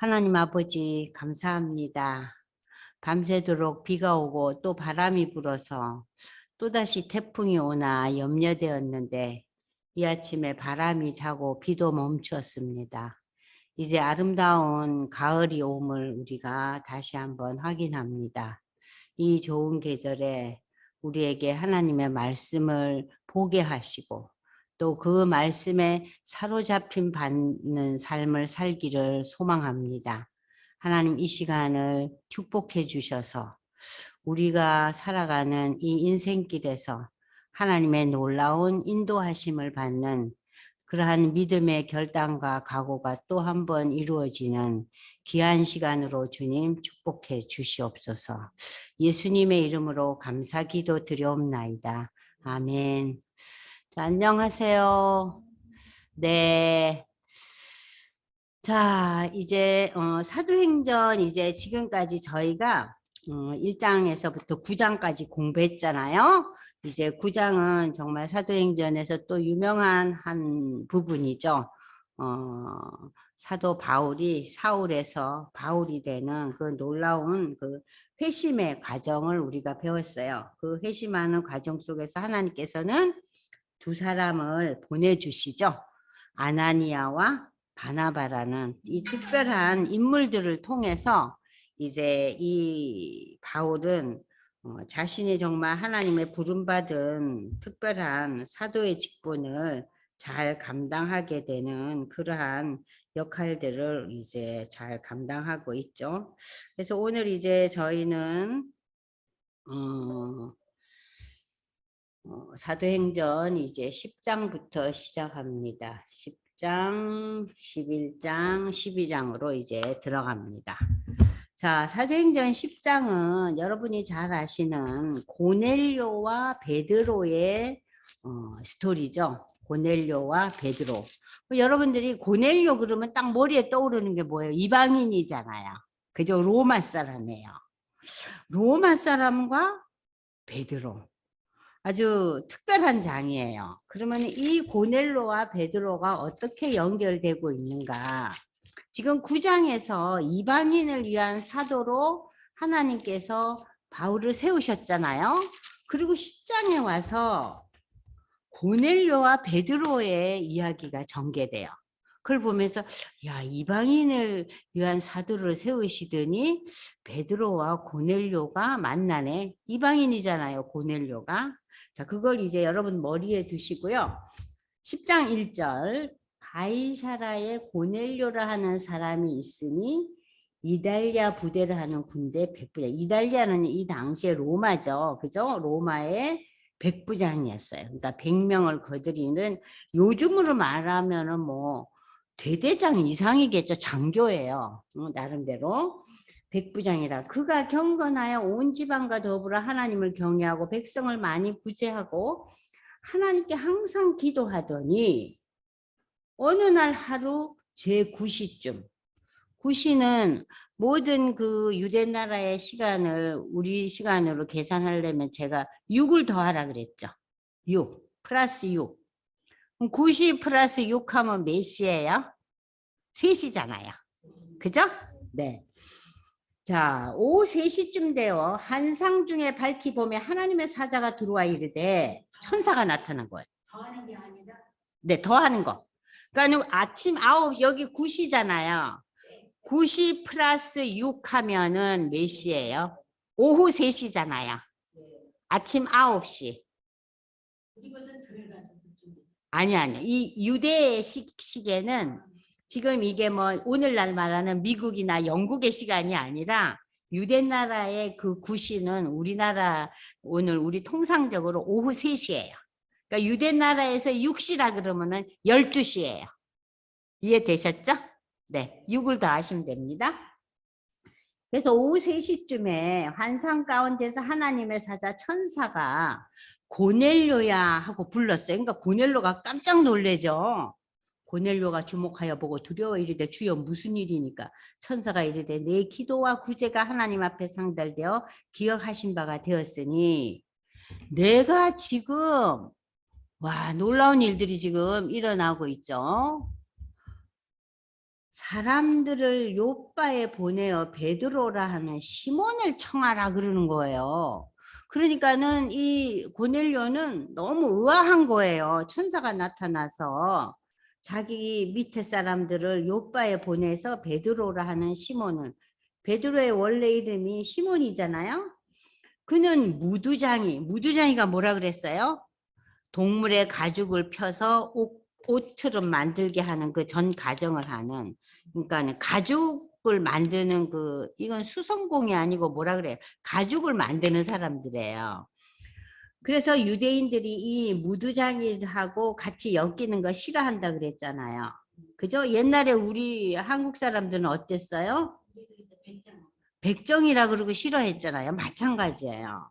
하나님 아버지 감사합니다. 밤새도록 비가 오고 또 바람이 불어서 또다시 태풍이 오나 염려되었는데 이 아침에 바람이 자고 비도 멈추었습니다. 이제 아름다운 가을이 옴을 우리가 다시 한번 확인합니다. 이 좋은 계절에 우리에게 하나님의 말씀을 보게 하시고 또 그 말씀에 사로잡힌 받는 삶을 살기를 소망합니다. 하나님 이 시간을 축복해 주셔서 우리가 살아가는 이 인생길에서 하나님의 놀라운 인도하심을 받는 그러한 믿음의 결단과 각오가 또 한 번 이루어지는 귀한 시간으로 주님 축복해 주시옵소서. 예수님의 이름으로 감사기도 드려옵나이다. 아멘. 자, 안녕하세요. 네. 자, 이제 사도행전 이제 지금까지 저희가 1장에서부터 9장까지 공부했잖아요. 이제 9장은 정말 사도행전에서 또 유명한 한 부분이죠. 사도 바울이 사울에서 바울이 되는 그 놀라운 그 회심의 과정을 우리가 배웠어요. 그 회심하는 과정 속에서 하나님께서는 두 사람을 보내주시죠. 아나니아와 바나바라는 이 특별한 인물들을 통해서 이제 이 바울은 자신이 정말 하나님의 부름받은 특별한 사도의 직분을 잘 감당하게 되는 그러한 역할들을 이제 잘 감당하고 있죠. 그래서 오늘 이제 저희는 사도행전 이제 10장부터 시작합니다. 10장, 11장, 12장으로 이제 들어갑니다. 자, 사도행전 10장은 여러분이 잘 아시는 고넬료와 베드로의 스토리죠. 고넬료와 베드로. 여러분들이 고넬료 그러면 딱 머리에 떠오르는 게 뭐예요? 이방인이잖아요. 그죠? 로마 사람이에요. 로마 사람과 베드로. 아주 특별한 장이에요. 그러면 이 고넬로와 베드로가 어떻게 연결되고 있는가? 지금 9장에서 이방인을 위한 사도로 하나님께서 바울을 세우셨잖아요. 그리고 10장에 와서 고넬료와 베드로의 이야기가 전개돼요. 그걸 보면서 야, 이방인을 위한 사도를 세우시더니 베드로와 고넬료가 만나네. 이방인이잖아요, 고넬료가. 자, 그걸 이제 여러분 머리에 두시고요. 10장 1절 가이사라에 고넬료라 하는 사람이 있으니 이달리아 부대를 하는 군대 백부장. 이달리아는 이 당시에 로마죠. 그죠? 로마의 백부장이었어요. 그러니까 100명을 거느리는 요즘으로 말하면은 뭐 대대장 이상이겠죠. 장교예요. 나름대로. 백부장이라 그가 경건하여 온 지방과 더불어 하나님을 경외하고 백성을 많이 구제하고 하나님께 항상 기도하더니 어느 날 하루 제9시쯤 구시는 모든 그 유대 나라의 시간을 우리 시간으로 계산하려면 제가 6을 더하라 그랬죠. 6 플러스 6. 9시 플러스 6 하면 몇 시예요? 3시잖아요. 그죠? 네. 자, 오후 3시쯤 되어 한상 중에 밝히 보면 하나님의 사자가 들어와 이르되 천사가 나타난 거예요. 더하는 게 아니라? 네, 더하는 거. 그러니까 아침 9시, 여기 9시잖아요. 9시 플러스 6 하면은 몇 시예요? 오후 3시잖아요. 아침 9시. 아니. 이 유대의 시계는 지금 이게 뭐 오늘날 말하는 미국이나 영국의 시간이 아니라 유대 나라의 그 9시는 우리나라 오늘 우리 통상적으로 오후 3시예요. 그러니까 유대 나라에서 6시라 그러면은 12시예요. 이해되셨죠? 네, 6을 더하시면 됩니다. 그래서 오후 3시쯤에 환상 가운데서 하나님의 사자 천사가 고넬료야 하고 불렀어요. 그러니까 고넬료가 깜짝 놀래죠. 고넬료가 주목하여 보고 두려워 이르되 주여 무슨 일이니까 천사가 이르되 내 기도와 구제가 하나님 앞에 상달되어 기억하신 바가 되었으니 내가 지금 와 놀라운 일들이 지금 일어나고 있죠. 사람들을 요바에 보내어 베드로라 하는 시몬을 청하라 그러는 거예요. 그러니까는 이 고넬료는 너무 의아한 거예요. 천사가 나타나서 자기 밑에 사람들을 요바에 보내서 베드로라 하는 시몬을, 베드로의 원래 이름이 시몬이잖아요. 그는 무두장이가 뭐라 그랬어요? 동물의 가죽을 펴서 옷처럼 만들게 하는 그 전 가정을 하는, 그러니까 가죽을 만드는 그, 이건 수성공이 아니고 뭐라 그래요? 가죽을 만드는 사람들이에요. 그래서 유대인들이 이 무두장이하고 같이 엮이는 거 싫어한다 그랬잖아요. 그죠? 옛날에 우리 한국 사람들은 어땠어요? 백정이라 그러고 싫어했잖아요. 마찬가지예요.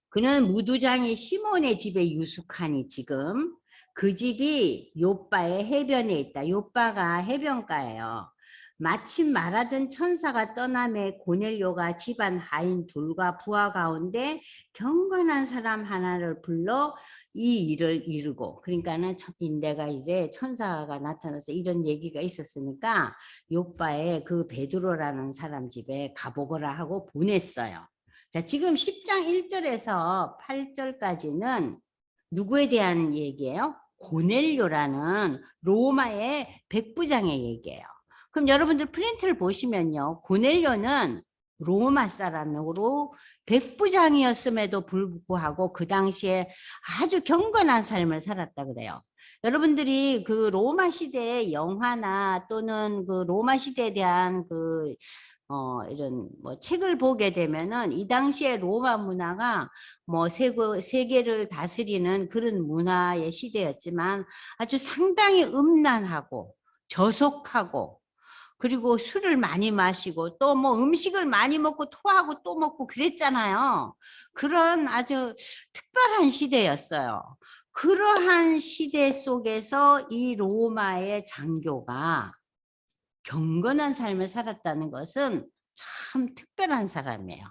그는 무두장이 시몬의 집에 유숙하니 지금 그 집이 요바의 해변에 있다. 요바가 해변가예요. 마침 말하던 천사가 떠남에 고넬료가 집안 하인 둘과 부하 가운데 경건한 사람 하나를 불러 이 일을 이루고, 그러니까는 내가 이제 천사가 나타나서 이런 얘기가 있었으니까 요바의 그 베드로라는 사람 집에 가보거라 하고 보냈어요. 자, 지금 10장 1절에서 8절까지는 누구에 대한 얘기예요? 고넬료라는 로마의 백부장의 얘기예요. 그럼 여러분들 프린트를 보시면요. 고넬료는 로마 사람으로 백부장이었음에도 불구하고 그 당시에 아주 경건한 삶을 살았다 그래요. 여러분들이 그 로마 시대의 영화나 또는 그 로마 시대에 대한 그 이런 뭐 책을 보게 되면은 이 당시에 로마 문화가 뭐 세계를 다스리는 그런 문화의 시대였지만 아주 상당히 음란하고 저속하고, 그리고 술을 많이 마시고 또 뭐 음식을 많이 먹고 토하고 또 먹고 그랬잖아요. 그런 아주 특별한 시대였어요. 그러한 시대 속에서 이 로마의 장교가 경건한 삶을 살았다는 것은 참 특별한 사람이에요.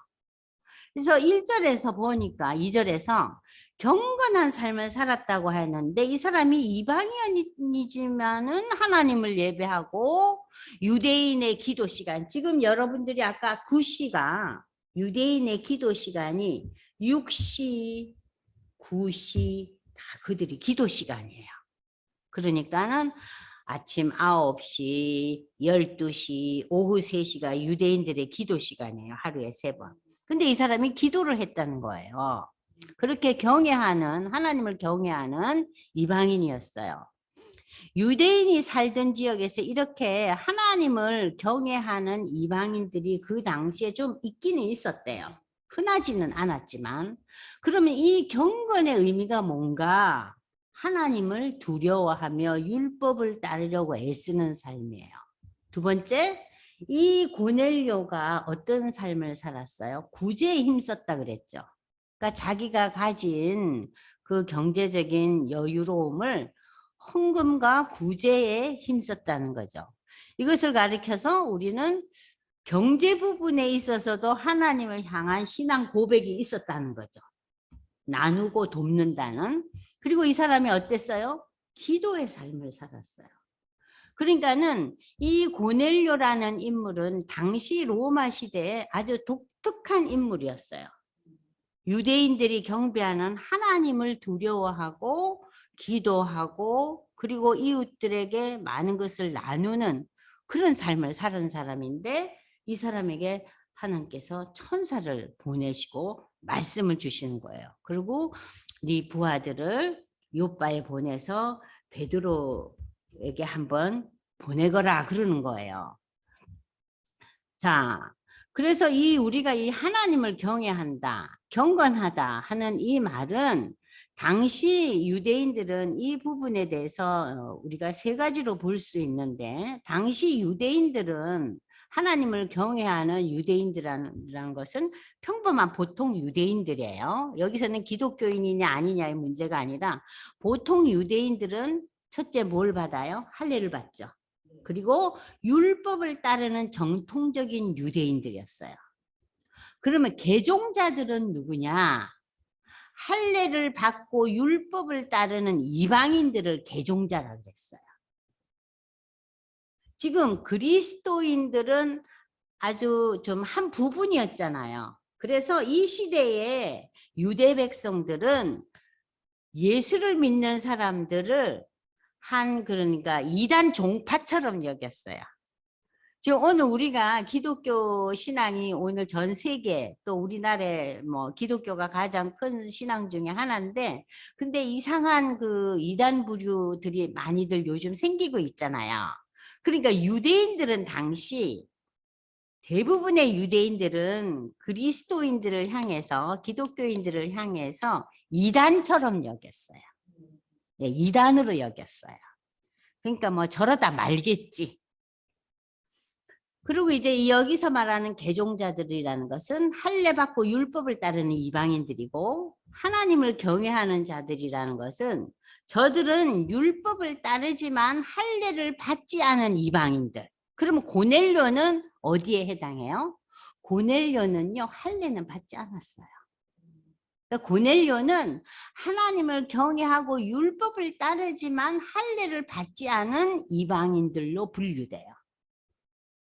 그래서 1절에서 보니까 2절에서 경건한 삶을 살았다고 했는데 이 사람이 이방인이지만은 하나님을 예배하고 유대인의 기도 시간, 지금 여러분들이 아까 9시가 유대인의 기도 시간이 6시, 9시 다 그들이 기도 시간이에요. 그러니까는 아침 9시, 12시, 오후 3시가 유대인들의 기도 시간이에요. 하루에 3번. 근데 이 사람이 기도를 했다는 거예요. 그렇게 경외하는, 하나님을 경외하는 이방인이었어요. 유대인이 살던 지역에서 이렇게 하나님을 경외하는 이방인들이 그 당시에 좀 있기는 있었대요. 흔하지는 않았지만. 그러면 이 경건의 의미가 뭔가? 하나님을 두려워하며 율법을 따르려고 애쓰는 삶이에요. 두 번째, 이 고넬료가 어떤 삶을 살았어요? 구제에 힘썼다 그랬죠. 그러니까 자기가 가진 그 경제적인 여유로움을 헌금과 구제에 힘썼다는 거죠. 이것을 가리켜서 우리는 경제 부분에 있어서도 하나님을 향한 신앙 고백이 있었다는 거죠. 나누고 돕는다는. 그리고 이 사람이 어땠어요? 기도의 삶을 살았어요. 그러니까는 이 고넬료라는 인물은 당시 로마 시대에 아주 독특한 인물이었어요. 유대인들이 경배하는 하나님을 두려워하고 기도하고 그리고 이웃들에게 많은 것을 나누는 그런 삶을 사는 사람인데, 이 사람에게 하나님께서 천사를 보내시고 말씀을 주시는 거예요. 그리고 네 부하들을 요바에 보내서 베드로에게 한번 보내거라 그러는 거예요. 자, 그래서 우리가 이 하나님을 경외한다, 경건하다 하는 이 말은 당시 유대인들은 이 부분에 대해서 우리가 세 가지로 볼 수 있는데, 당시 유대인들은 하나님을 경외하는 유대인들이라는 것은 평범한 보통 유대인들이에요. 여기서는 기독교인이냐 아니냐의 문제가 아니라 보통 유대인들은 첫째 뭘 받아요? 할례를 받죠. 그리고 율법을 따르는 정통적인 유대인들이었어요. 그러면 개종자들은 누구냐? 할례를 받고 율법을 따르는 이방인들을 개종자라고 했어요. 지금 그리스도인들은 아주 좀 한 부분이었잖아요. 그래서 이 시대에 유대 백성들은 예수를 믿는 사람들을 그러니까 이단 종파처럼 여겼어요. 지금 오늘 우리가 기독교 신앙이 오늘 전 세계 또 우리나라에 뭐 기독교가 가장 큰 신앙 중에 하나인데, 근데 이상한 그 이단 부류들이 많이들 요즘 생기고 있잖아요. 그러니까 유대인들은 당시 대부분의 유대인들은 그리스도인들을 향해서, 기독교인들을 향해서 이단처럼 여겼어요. 예, 이단으로 여겼어요. 그러니까 뭐 저러다 말겠지. 그리고 이제 여기서 말하는 개종자들이라는 것은 할례 받고 율법을 따르는 이방인들이고, 하나님을 경외하는 자들이라는 것은 저들은 율법을 따르지만 할례를 받지 않은 이방인들. 그러면 고넬료는 어디에 해당해요? 고넬료는요, 할례는 받지 않았어요. 그러니까 고넬료는 하나님을 경외하고 율법을 따르지만 할례를 받지 않은 이방인들로 분류돼요.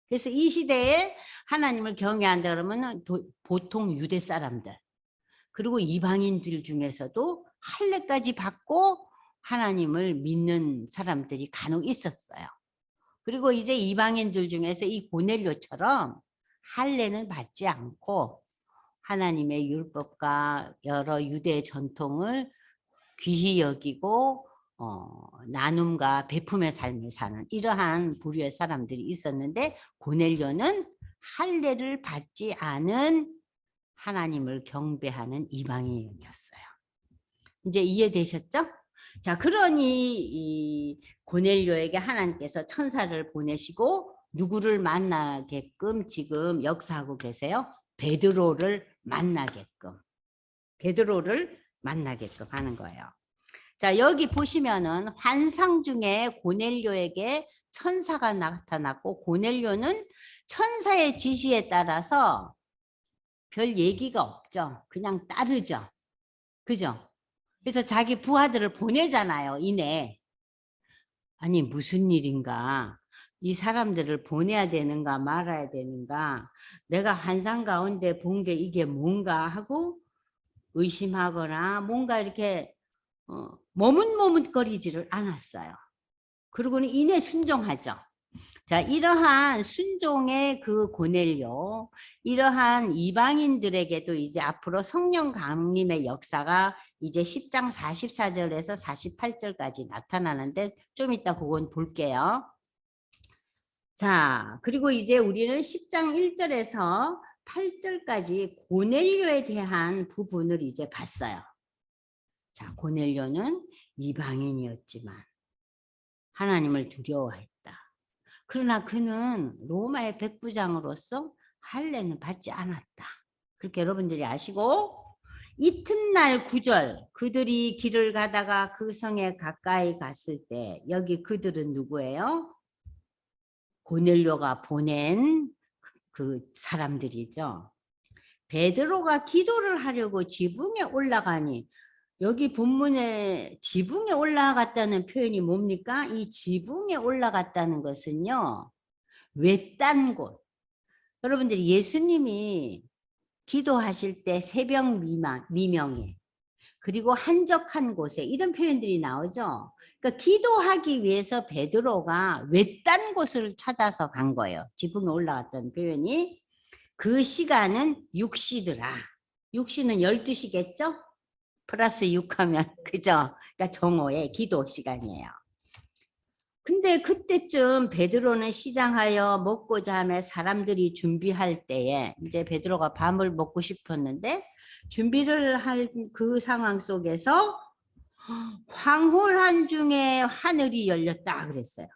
그래서 이 시대에 하나님을 경외한다 그러면 보통 유대 사람들, 그리고 이방인들 중에서도 할례까지 받고 하나님을 믿는 사람들이 간혹 있었어요. 그리고 이제 이방인들 중에서 이 고넬료처럼 할례는 받지 않고 하나님의 율법과 여러 유대 전통을 귀히 여기고 나눔과 베품의 삶을 사는 이러한 부류의 사람들이 있었는데, 고넬료는 할례를 받지 않은 하나님을 경배하는 이방인이었어요. 이제 이해되셨죠? 자, 그러니 이 고넬료에게 하나님께서 천사를 보내시고 누구를 만나게끔 지금 역사하고 계세요? 베드로를 만나게끔. 베드로를 만나게끔 하는 거예요. 자, 여기 보시면은 환상 중에 고넬료에게 천사가 나타났고, 고넬료는 천사의 지시에 따라서 별 얘기가 없죠. 그냥 따르죠. 그죠? 그래서 자기 부하들을 보내잖아요, 이내. 아니, 무슨 일인가? 이 사람들을 보내야 되는가 말아야 되는가? 내가 환상 가운데 본 게 이게 뭔가 하고 의심하거나 뭔가 이렇게 머뭇머뭇거리지를 않았어요. 그러고는 이내 순종하죠. 자, 이러한 순종의 그 고넬료, 이러한 이방인들에게도 이제 앞으로 성령 강림의 역사가 이제 10장 44절에서 48절까지 나타나는데 좀 이따 그건 볼게요. 자, 그리고 이제 우리는 10장 1절에서 8절까지 고넬료에 대한 부분을 이제 봤어요. 자, 고넬료는 이방인이었지만 하나님을 두려워했다. 그러나 그는 로마의 백부장으로서 할례는 받지 않았다. 그렇게 여러분들이 아시고, 이튿날 9절, 그들이 길을 가다가 그 성에 가까이 갔을 때, 여기 그들은 누구예요? 고넬료가 보낸 그 사람들이죠. 베드로가 기도를 하려고 지붕에 올라가니, 여기 본문에 지붕에 올라갔다는 표현이 뭡니까? 이 지붕에 올라갔다는 것은요, 외딴 곳. 여러분들이 예수님이 기도하실 때 새벽 미명에, 그리고 한적한 곳에, 이런 표현들이 나오죠. 그러니까 기도하기 위해서 베드로가 외딴 곳을 찾아서 간 거예요. 지붕에 올라갔다는 표현이. 그 시간은 6시더라. 6시는 12시겠죠? 플러스 6하면 그죠? 그러니까 정오의 기도 시간이에요. 근데 그때쯤 베드로는 시장하여 먹고자 하며 사람들이 준비할 때에, 이제 베드로가 밥을 먹고 싶었는데 준비를 할 그 상황 속에서 황홀한 중에 하늘이 열렸다 그랬어요.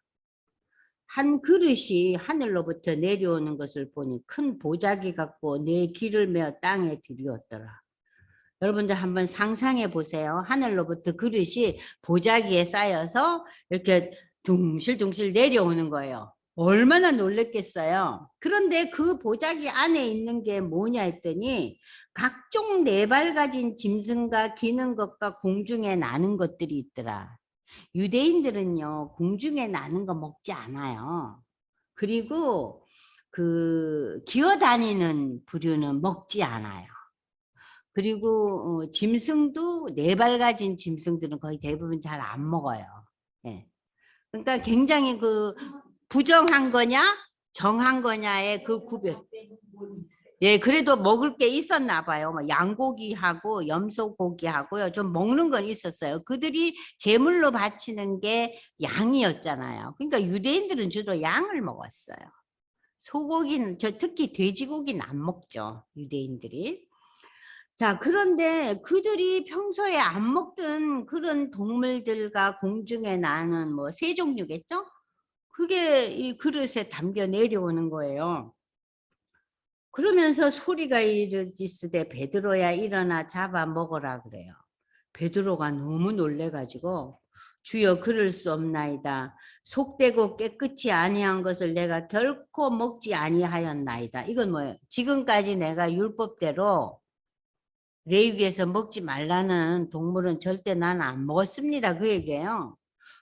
한 그릇이 하늘로부터 내려오는 것을 보니 큰 보자기 같고 네 귀를 메어 땅에 들이었더라. 여러분들 한번 상상해 보세요. 하늘로부터 그릇이 보자기에 쌓여서 이렇게 둥실둥실 내려오는 거예요. 얼마나 놀랬겠어요. 그런데 그 보자기 안에 있는 게 뭐냐 했더니 각종 네 발 가진 짐승과 기는 것과 공중에 나는 것들이 있더라. 유대인들은요, 공중에 나는 거 먹지 않아요. 그리고 그 기어다니는 부류는 먹지 않아요. 그리고 짐승도 4발 가진 짐승들은 거의 대부분 잘 안 먹어요. 예. 그러니까 굉장히 그 부정한 거냐 정한 거냐의 그 구별. 예, 그래도 먹을 게 있었나 봐요. 뭐 양고기하고 염소고기하고요. 좀 먹는 건 있었어요. 그들이 제물로 바치는 게 양이었잖아요. 그러니까 유대인들은 주로 양을 먹었어요. 소고기는 특히 돼지고기는 안 먹죠. 유대인들이. 자, 그런데 그들이 평소에 안 먹던 그런 동물들과 공중에 나는 뭐 새 종류겠죠? 그게 이 그릇에 담겨 내려오는 거예요. 그러면서 소리가 이르짖으되 베드로야 일어나 잡아 먹으라 그래요. 베드로가 너무 놀래가지고 주여 그럴 수 없나이다. 속되고 깨끗이 아니한 것을 내가 결코 먹지 아니하였나이다. 이건 뭐예요? 지금까지 내가 율법대로 레위기에서 먹지 말라는 동물은 절대 나는 안 먹었습니다. 그 얘기예요.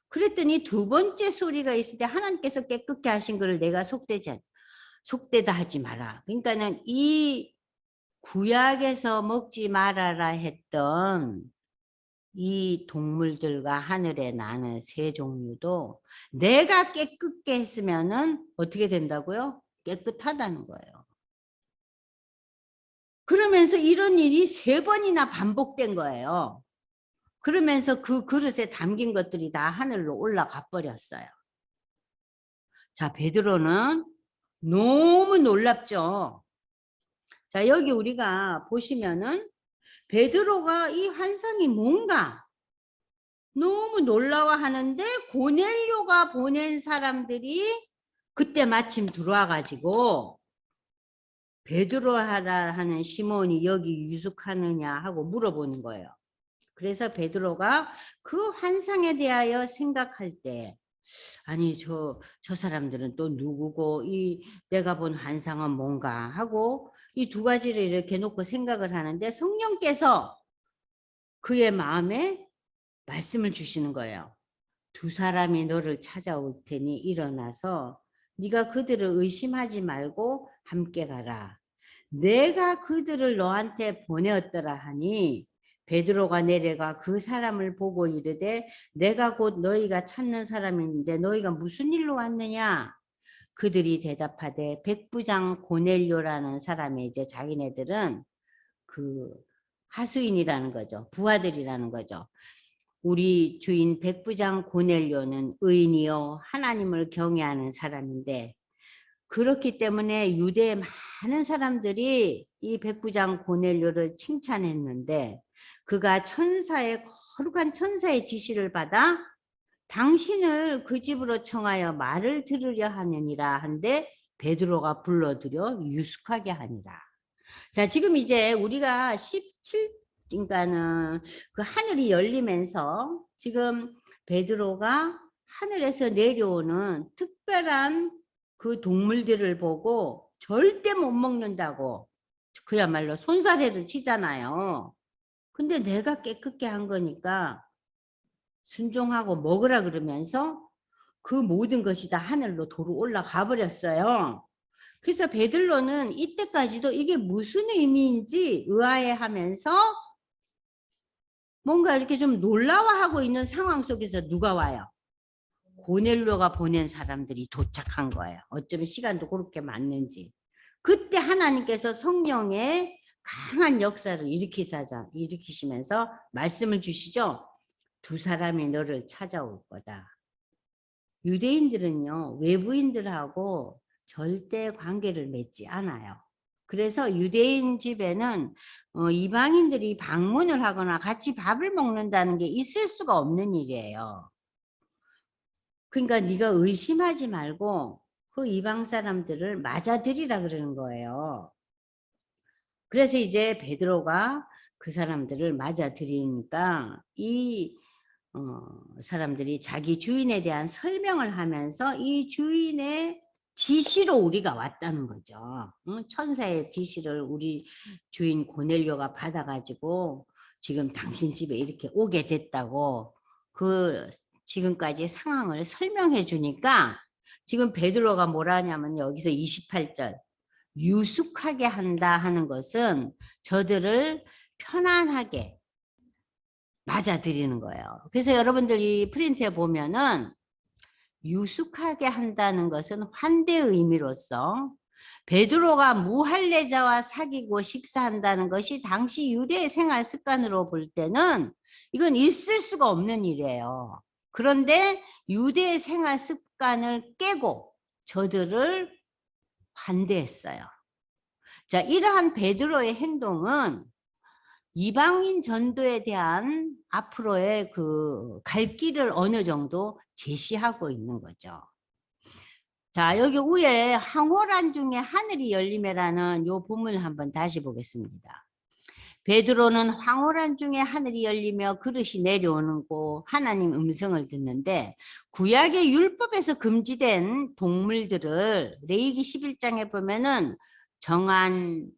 그랬더니 두 번째 소리가 있을 때 하나님께서 깨끗게 하신 것을 내가 속되다 하지 마라. 그러니까는 이 구약에서 먹지 말아라 했던 이 동물들과 하늘에 나는 새 종류도 내가 깨끗게 했으면은 어떻게 된다고요? 깨끗하다는 거예요. 그러면서 이런 일이 3번이나 반복된 거예요. 그러면서 그 그릇에 담긴 것들이 다 하늘로 올라가 버렸어요. 자, 베드로는 너무 놀랍죠. 자, 여기 우리가 보시면은 베드로가 이 환상이 뭔가 너무 놀라워하는데 고넬료가 보낸 사람들이 그때 마침 들어와 가지고 베드로하라 하는 시몬이 여기 유숙하느냐 하고 물어보는 거예요. 그래서 베드로가 그 환상에 대하여 생각할 때 아니 저 사람들은 또 누구고 이 내가 본 환상은 뭔가 하고 이 두 가지를 이렇게 놓고 생각을 하는데 성령께서 그의 마음에 말씀을 주시는 거예요. 2 사람이 너를 찾아올 테니 일어나서 네가 그들을 의심하지 말고 함께 가라. 내가 그들을 너한테 보내었더라 하니 베드로가 내려가 그 사람을 보고 이르되 내가 곧 너희가 찾는 사람인데 너희가 무슨 일로 왔느냐? 그들이 대답하되 백부장 고넬료라는 사람이 이제 자기네들은 그 하수인이라는 거죠. 부하들이라는 거죠. 우리 주인 백부장 고넬료는 의인이요 하나님을 경외하는 사람인데 그렇기 때문에 유대의 많은 사람들이 이 백부장 고넬료를 칭찬했는데 그가 거룩한 천사의 지시를 받아 당신을 그 집으로 청하여 말을 들으려 하느니라 한데 베드로가 불러들여 유숙하게 하니라. 자, 지금 이제 우리가 17, 그러니까는 그 하늘이 열리면서 지금 베드로가 하늘에서 내려오는 특별한 그 동물들을 보고 절대 못 먹는다고 그야말로 손사래를 치잖아요. 근데 내가 깨끗게 한 거니까 순종하고 먹으라 그러면서 그 모든 것이 다 하늘로 도로 올라가 버렸어요. 그래서 베드로는 이때까지도 이게 무슨 의미인지 의아해하면서 뭔가 이렇게 좀 놀라워하고 있는 상황 속에서 누가 와요? 고넬료가 보낸 사람들이 도착한 거예요. 어쩌면 시간도 그렇게 맞는지. 그때 하나님께서 성령의 강한 역사를 일으키시면서 말씀을 주시죠. 2 사람이 너를 찾아올 거다. 유대인들은요, 외부인들하고 절대 관계를 맺지 않아요. 그래서 유대인 집에는 이방인들이 방문을 하거나 같이 밥을 먹는다는 게 있을 수가 없는 일이에요. 그러니까 네가 의심하지 말고 그 이방 사람들을 맞아들이라 그러는 거예요. 그래서 이제 베드로가 그 사람들을 맞아들이니까 이 사람들이 자기 주인에 대한 설명을 하면서 이 주인의 지시로 우리가 왔다는 거죠. 천사의 지시를 우리 주인 고넬료가 받아가지고 지금 당신 집에 이렇게 오게 됐다고 그 지금까지 상황을 설명해 주니까 지금 베드로가 뭐라냐면 여기서 28절 유숙하게 한다 하는 것은 저들을 편안하게 맞아들이는 거예요. 그래서 여러분들이 프린트에 보면은 유숙하게 한다는 것은 환대 의미로서 베드로가 무할례자와 사귀고 식사한다는 것이 당시 유대의 생활 습관으로 볼 때는 이건 있을 수가 없는 일이에요. 그런데 유대의 생활 습관을 깨고 저들을 환대했어요. 자, 이러한 베드로의 행동은 이방인 전도에 대한 앞으로의 그 갈 길을 어느 정도 제시하고 있는 거죠. 자, 여기 위에 황홀한 중에 하늘이 열리매라는 요 본문을 한번 다시 보겠습니다. 베드로는 황홀한 중에 하늘이 열리며 그릇이 내려오는 곳 하나님 음성을 듣는데 구약의 율법에서 금지된 동물들을 레위기 11장에 보면은 정한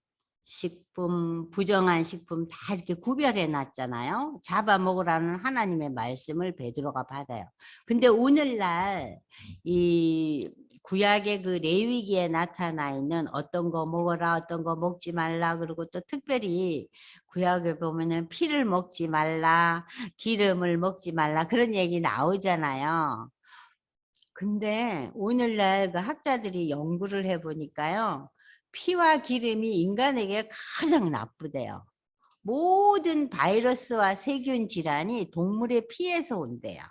식품, 부정한 식품 다 이렇게 구별해 놨잖아요. 잡아먹으라는 하나님의 말씀을 베드로가 받아요. 근데 오늘날 이 구약의 그 레위기에 나타나 있는 어떤 거 먹어라, 어떤 거 먹지 말라, 그리고 또 특별히 구약에 보면은 피를 먹지 말라, 기름을 먹지 말라 그런 얘기 나오잖아요. 근데 오늘날 그 학자들이 연구를 해보니까요. 피와 기름이 인간에게 가장 나쁘대요. 모든 바이러스와 세균 질환이 동물의 피에서 온대요.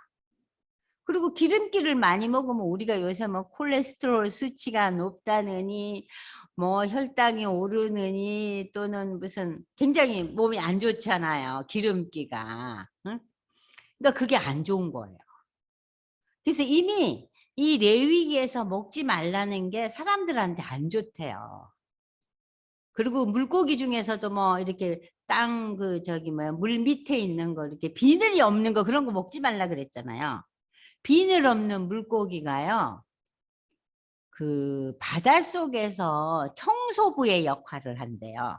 그리고 기름기를 많이 먹으면 우리가 요새 뭐 콜레스테롤 수치가 높다느니 뭐 혈당이 오르느니 또는 무슨 굉장히 몸이 안 좋잖아요. 기름기가. 응? 그러니까 그게 안 좋은 거예요. 그래서 이미 이 레위기에서 먹지 말라는 게 사람들한테 안 좋대요. 그리고 물고기 중에서도 뭐 이렇게 땅 그 저기 뭐야 물 밑에 있는 거 이렇게 비늘이 없는 거 그런 거 먹지 말라 그랬잖아요. 비늘 없는 물고기가요. 그 바닷속에서 청소부의 역할을 한대요.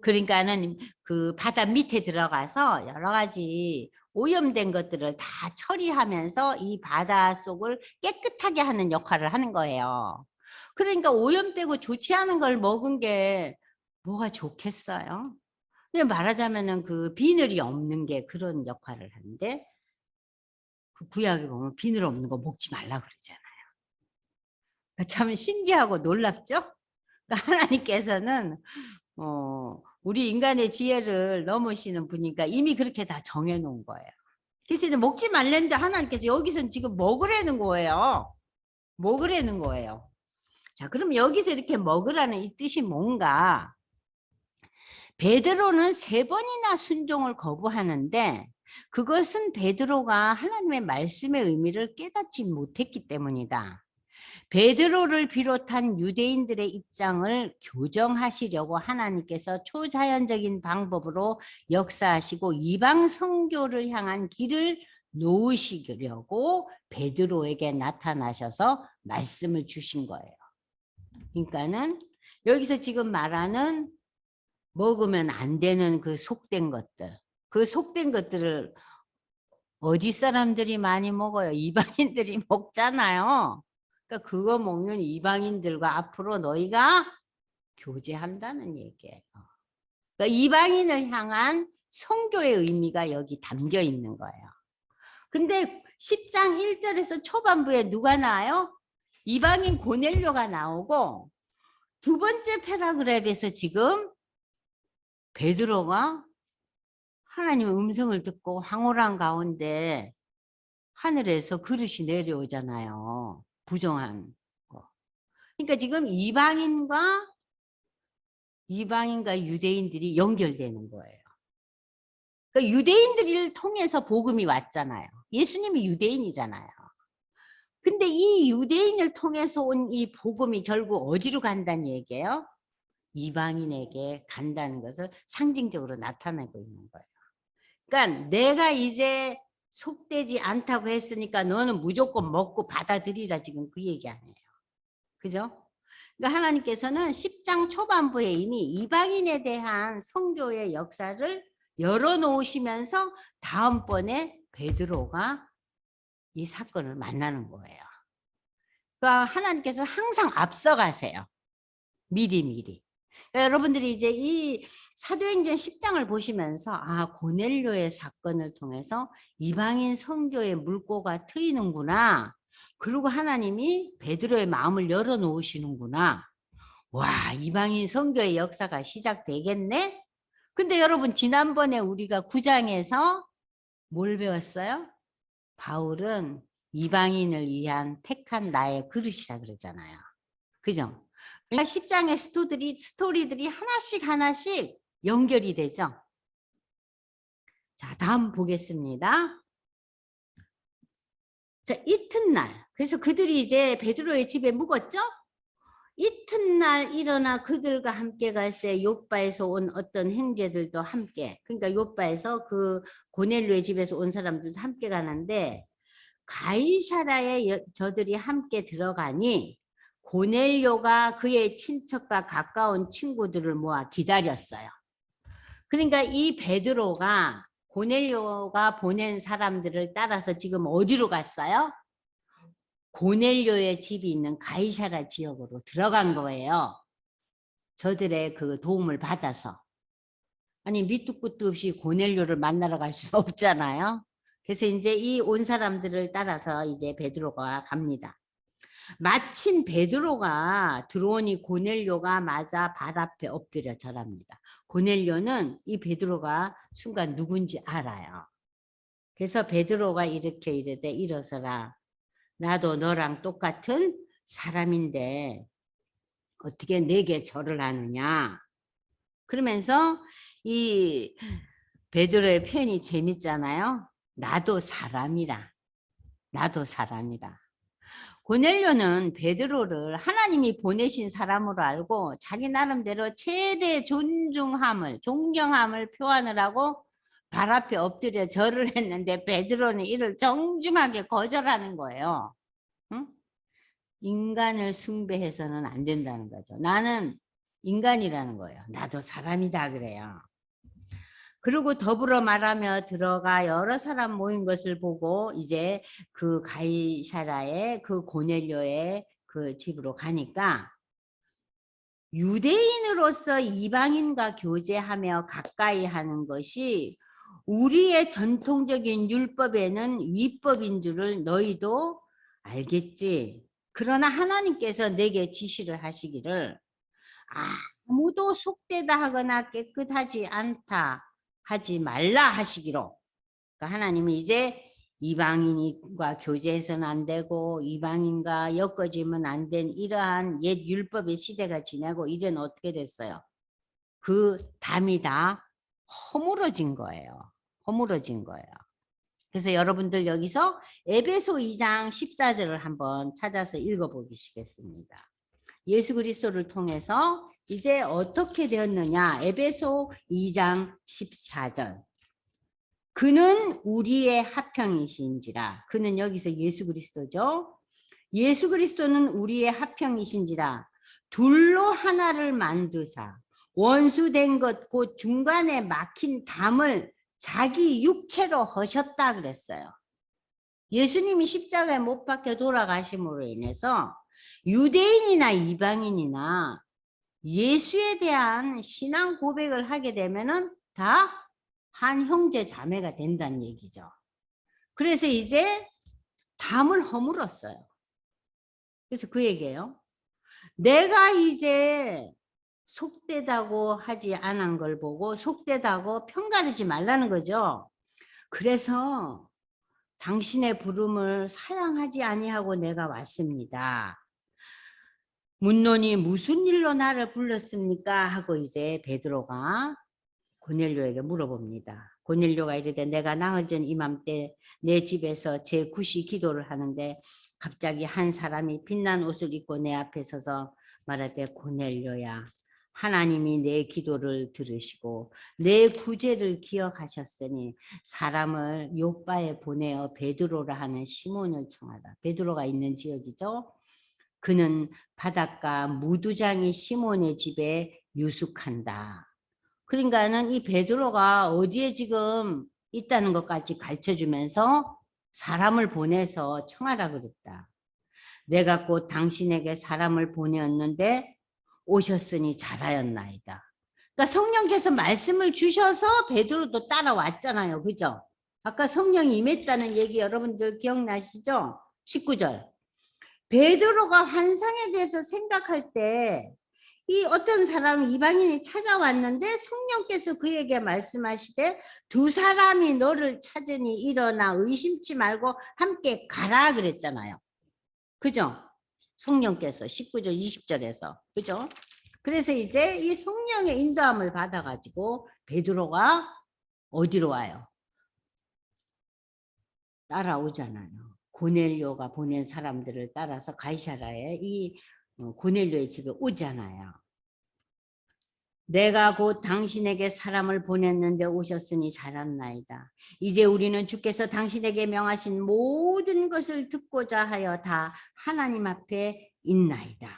그러니까는 그 바다 밑에 들어가서 여러 가지 오염된 것들을 다 처리하면서 이 바닷속을 깨끗하게 하는 역할을 하는 거예요. 그러니까 오염되고 좋지 않은 걸 먹은 게 뭐가 좋겠어요? 그냥 말하자면은 그 비늘이 없는 게 그런 역할을 하는데 그 구약에 보면 비늘 없는 거 먹지 말라 그러잖아요. 참 신기하고 놀랍죠? 그러니까 하나님께서는 우리 인간의 지혜를 넘으시는 분이니까 이미 그렇게 다 정해놓은 거예요. 그래서 이제 먹지 말랬는데 하나님께서 여기서는 지금 먹으라는 거예요. 먹으라는 거예요. 자, 그럼 여기서 이렇게 먹으라는 이 뜻이 뭔가? 베드로는 3번이나 순종을 거부하는데 그것은 베드로가 하나님의 말씀의 의미를 깨닫지 못했기 때문이다. 베드로를 비롯한 유대인들의 입장을 교정하시려고 하나님께서 초자연적인 방법으로 역사하시고 이방 선교를 향한 길을 놓으시려고 베드로에게 나타나셔서 말씀을 주신 거예요. 그러니까는 여기서 지금 말하는 먹으면 안 되는 그 속된 것들, 그 속된 것들을 어디 사람들이 많이 먹어요? 이방인들이 먹잖아요. 그러니까 그거 먹는 이방인들과 앞으로 너희가 교제한다는 얘기예요. 그러니까 이방인을 향한 선교의 의미가 여기 담겨 있는 거예요. 근데 10장 1절에서 초반부에 누가 나와요? 이방인 고넬료가 나오고 두 번째 패러그랩에서 지금 베드로가 하나님의 음성을 듣고 황홀한 가운데 하늘에서 그릇이 내려오잖아요. 부정한 거. 그러니까 지금 이방인과 유대인들이 연결되는 거예요. 그러니까 유대인들을 통해서 복음이 왔잖아요. 예수님이 유대인이잖아요. 근데 이 유대인을 통해서 온 이 복음이 결국 어디로 간다는 얘기예요? 이방인에게 간다는 것을 상징적으로 나타내고 있는 거예요. 그러니까 내가 이제 속되지 않다고 했으니까 너는 무조건 먹고 받아들이라 지금 그 얘기 아니에요. 그죠? 그러니까 하나님께서는 10장 초반부에 이미 이방인에 대한 선교의 역사를 열어놓으시면서 다음번에 베드로가 이 사건을 만나는 거예요. 그러니까 하나님께서 항상 앞서가세요. 미리. 그러니까 여러분들이 이제 이 사도행전 10장을 보시면서 아, 고넬료의 사건을 통해서 이방인 선교의 물꼬가 트이는구나. 그리고 하나님이 베드로의 마음을 열어놓으시는구나. 와, 이방인 선교의 역사가 시작되겠네? 근데 여러분, 지난번에 우리가 9장에서 뭘 배웠어요? 바울은 이방인을 위한 택한 나의 그릇이라 그러잖아요. 그죠? 그러니까 10장의 스토리들이 하나씩 연결이 되죠. 자, 다음 보겠습니다. 자, 이튿날. 그래서 그들이 이제 베드로의 집에 묵었죠? 이튿날 일어나 그들과 함께 갈새 욥바에서 온 어떤 형제들도 함께, 그러니까 욥바에서 그 고넬료의 집에서 온 사람들도 함께 가는데 가이사라에 저들이 함께 들어가니 고넬료가 그의 친척과 가까운 친구들을 모아 기다렸어요. 그러니까 이 베드로가 고넬료가 보낸 사람들을 따라서 지금 어디로 갔어요? 고넬료의 집이 있는 가이사라 지역으로 들어간 거예요. 저들의 그 도움을 받아서. 아니 밑도 끝도 없이 고넬료를 만나러 갈 수는 없잖아요. 그래서 이제 이 온 사람들을 따라서 이제 베드로가 갑니다. 마침 베드로가 들어오니 고넬료가 맞아 발 앞에 엎드려 절합니다. 고넬료는 이 베드로가 순간 누군지 알아요. 그래서 베드로가 이렇게 이르되 일어서라. 나도 너랑 똑같은 사람인데 어떻게 내게 절을 하느냐. 그러면서 이 베드로의 표현이 재밌잖아요. 나도 사람이라. 나도 사람이라. 고넬료는 베드로를 하나님이 보내신 사람으로 알고 자기 나름대로 최대 존경함을 표하느라고 발 앞에 엎드려 절을 했는데 베드로는 이를 정중하게 거절하는 거예요. 응? 인간을 숭배해서는 안 된다는 거죠. 나는 인간이라는 거예요. 나도 사람이다 그래요. 그리고 더불어 말하며 들어가 여러 사람 모인 것을 보고 이제 그 가이사라의 그 고넬료의 그 집으로 가니까 유대인으로서 이방인과 교제하며 가까이 하는 것이 우리의 전통적인 율법에는 위법인 줄을 너희도 알겠지. 그러나 하나님께서 내게 지시를 하시기를 아무도 속되다 하거나 깨끗하지 않다 하지 말라 하시기로. 그러니까 하나님이 이제 이방인과 교제해서는 안 되고 이방인과 엮어지면 안 된 이러한 옛 율법의 시대가 지나고 이제는 어떻게 됐어요? 그 담이 다 허물어진 거예요. 허물어진 거예요. 그래서 여러분들 여기서 에베소 2장 14절을 한번 찾아서 읽어보시겠습니다. 예수 그리스도를 통해서 이제 어떻게 되었느냐. 에베소 2장 14절. 그는 우리의 화평이신지라. 그는 여기서 예수 그리스도죠. 예수 그리스도는 우리의 화평이신지라. 둘로 하나를 만드사 원수된 것 곧 중간에 막힌 담을 자기 육체로 하셨다 그랬어요. 예수님이 십자가에 못 박혀 돌아가심으로 인해서 유대인이나 이방인이나 예수에 대한 신앙 고백을 하게 되면은 다 한 형제 자매가 된다는 얘기죠. 그래서 이제 담을 허물었어요. 그래서 그 얘기예요. 내가 이제 속되다고 하지 않은 걸 보고 속되다고 평가하지 말라는 거죠. 그래서 당신의 부름을 사양하지 아니하고 내가 왔습니다. 문논이 무슨 일로 나를 불렀습니까? 하고 이제 베드로가 고넬료에게 물어봅니다. 고넬료가 이르되 내가 나흘 전 이맘때 내 집에서 제9시 기도를 하는데 갑자기 한 사람이 빛난 옷을 입고 내 앞에 서서 말하되 고넬료야 하나님이 내 기도를 들으시고 내 구제를 기억하셨으니 사람을 욥바에 보내어 베드로라 하는 시몬을 청하라. 베드로가 있는 지역이죠. 그는 바닷가 무두장이 시몬의 집에 유숙한다. 그러니까는 이 베드로가 어디에 지금 있다는 것까지 가르쳐 주면서 사람을 보내서 청하라 그랬다. 내가 곧 당신에게 사람을 보내었는데 오셨으니 잘하였나이다. 그러니까 성령께서 말씀을 주셔서 베드로도 따라왔잖아요. 그죠? 아까 성령이 임했다는 얘기 여러분들 기억나시죠? 19절. 베드로가 환상에 대해서 생각할 때 이 어떤 사람 이방인이 찾아왔는데 성령께서 그에게 말씀하시되 두 사람이 너를 찾으니 일어나 의심치 말고 함께 가라 그랬잖아요. 그죠? 성령께서 19절 20절에서 그죠? 그래서 이제 이 성령의 인도함을 받아가지고 베드로가 어디로 와요? 따라오잖아요. 고넬료가 보낸 사람들을 따라서 가이사라에 이 고넬료의 집에 오잖아요. 내가 곧 당신에게 사람을 보냈는데 오셨으니 잘했나이다. 이제 우리는 주께서 당신에게 명하신 모든 것을 듣고자 하여 다 하나님 앞에 있나이다.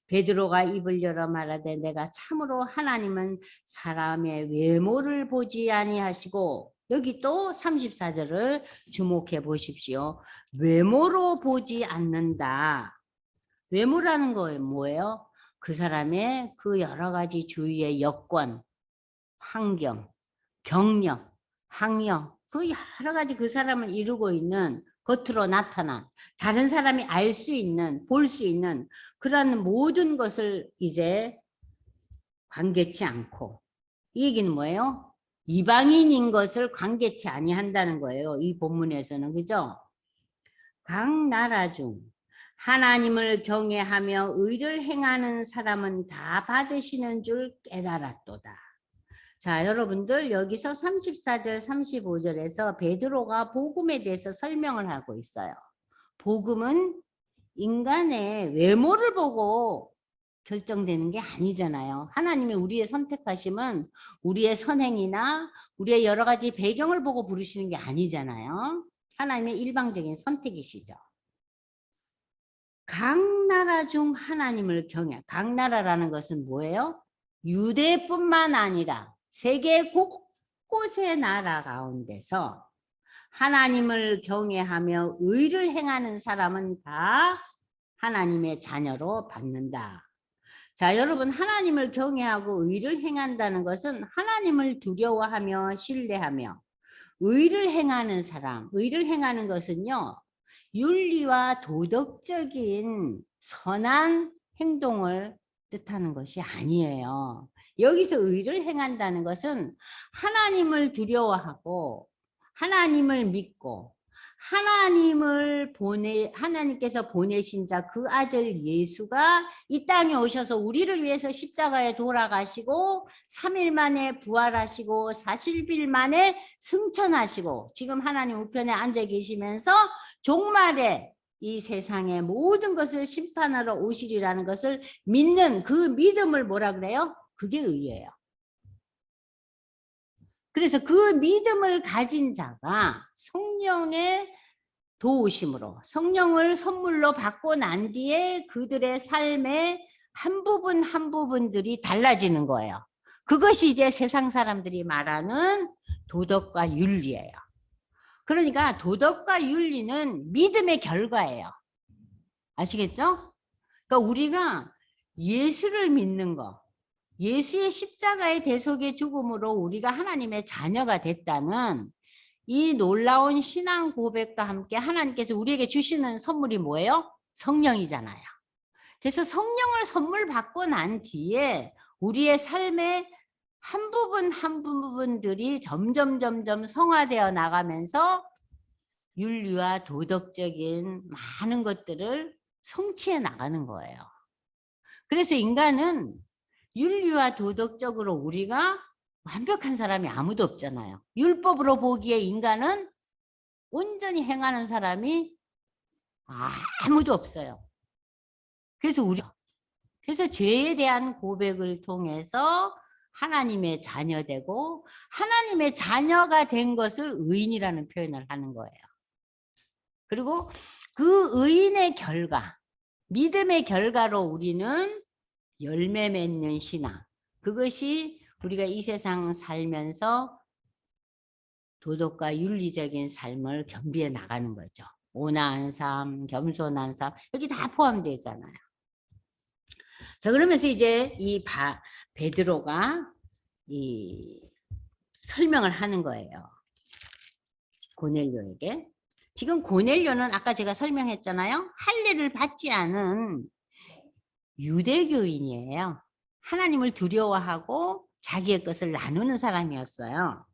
베드로가 입을 열어 말하되 내가 참으로 하나님은 사람의 외모를 보지 아니하시고 여기 또 34절을 주목해 보십시오. 외모로 보지 않는다. 외모라는 거예요. 뭐예요? 그 사람의 그 여러 가지 주위의 여건, 환경, 경력, 학력, 그 여러 가지 그 사람을 이루고 있는 겉으로 나타난 다른 사람이 알 수 있는, 볼 수 있는 그런 모든 것을 이제 관계치 않고 이 얘기는 뭐예요? 이방인인 것을 관계치 아니한다는 거예요. 이 본문에서는 그죠? 각 나라 중 하나님을 경외하며 의를 행하는 사람은 다 받으시는 줄 깨달았도다. 자, 여러분들 여기서 34절 35절에서 베드로가 복음에 대해서 설명을 하고 있어요. 복음은 인간의 외모를 보고 결정되는 게 아니잖아요. 하나님이 우리의 선택하심은 우리의 선행이나 우리의 여러 가지 배경을 보고 부르시는 게 아니잖아요. 하나님의 일방적인 선택이시죠. 각 나라 중 하나님을 경외. 각 나라라는 것은 뭐예요? 유대뿐만 아니라 세계 곳곳의 나라 가운데서 하나님을 경외하며 의를 행하는 사람은 다 하나님의 자녀로 받는다. 자, 여러분 하나님을 경외하고 의를 행한다는 것은 하나님을 두려워하며 신뢰하며 의를 행하는 사람, 의를 행하는 것은요. 윤리와 도덕적인 선한 행동을 뜻하는 것이 아니에요. 여기서 의를 행한다는 것은 하나님을 두려워하고 하나님을 믿고 하나님께서 보내신 자 그 아들 예수가 이 땅에 오셔서 우리를 위해서 십자가에 돌아가시고 3일 만에 부활하시고 40일 만에 승천하시고 지금 하나님 우편에 앉아 계시면서 종말에 이 세상의 모든 것을 심판하러 오시리라는 것을 믿는 그 믿음을 뭐라 그래요? 그게 의예요. 그래서 그 믿음을 가진 자가 성령의 도우심으로 성령을 선물로 받고 난 뒤에 그들의 삶의 한 부분 한 부분들이 달라지는 거예요. 그것이 이제 세상 사람들이 말하는 도덕과 윤리예요. 그러니까 도덕과 윤리는 믿음의 결과예요. 아시겠죠? 그러니까 우리가 예수를 믿는 거, 예수의 십자가의 대속의 죽음으로 우리가 하나님의 자녀가 됐다는 이 놀라운 신앙 고백과 함께 하나님께서 우리에게 주시는 선물이 뭐예요? 성령이잖아요. 그래서 성령을 선물 받고 난 뒤에 우리의 삶의 한 부분 한 부분들이 점점 성화되어 나가면서 윤리와 도덕적인 많은 것들을 성취해 나가는 거예요. 그래서 인간은 윤리와 도덕적으로 우리가 완벽한 사람이 아무도 없잖아요. 율법으로 보기에 인간은 온전히 행하는 사람이 아무도 없어요. 그래서 죄에 대한 고백을 통해서 하나님의 자녀되고 하나님의 자녀가 된 것을 의인이라는 표현을 하는 거예요. 그리고 그 의인의 결과, 믿음의 결과로 우리는 열매 맺는 신앙, 그것이 우리가 이 세상 살면서 도덕과 윤리적인 삶을 겸비해 나가는 거죠. 온화한 삶, 겸손한 삶, 여기 다 포함되잖아요. 자, 그러면서 이제 이 베드로가 이 설명을 하는 거예요. 고넬료에게. 지금 고넬료는 아까 제가 설명했잖아요. 할례를 받지 않은 유대교인이에요. 하나님을 두려워하고 자기의 것을 나누는 사람이었어요.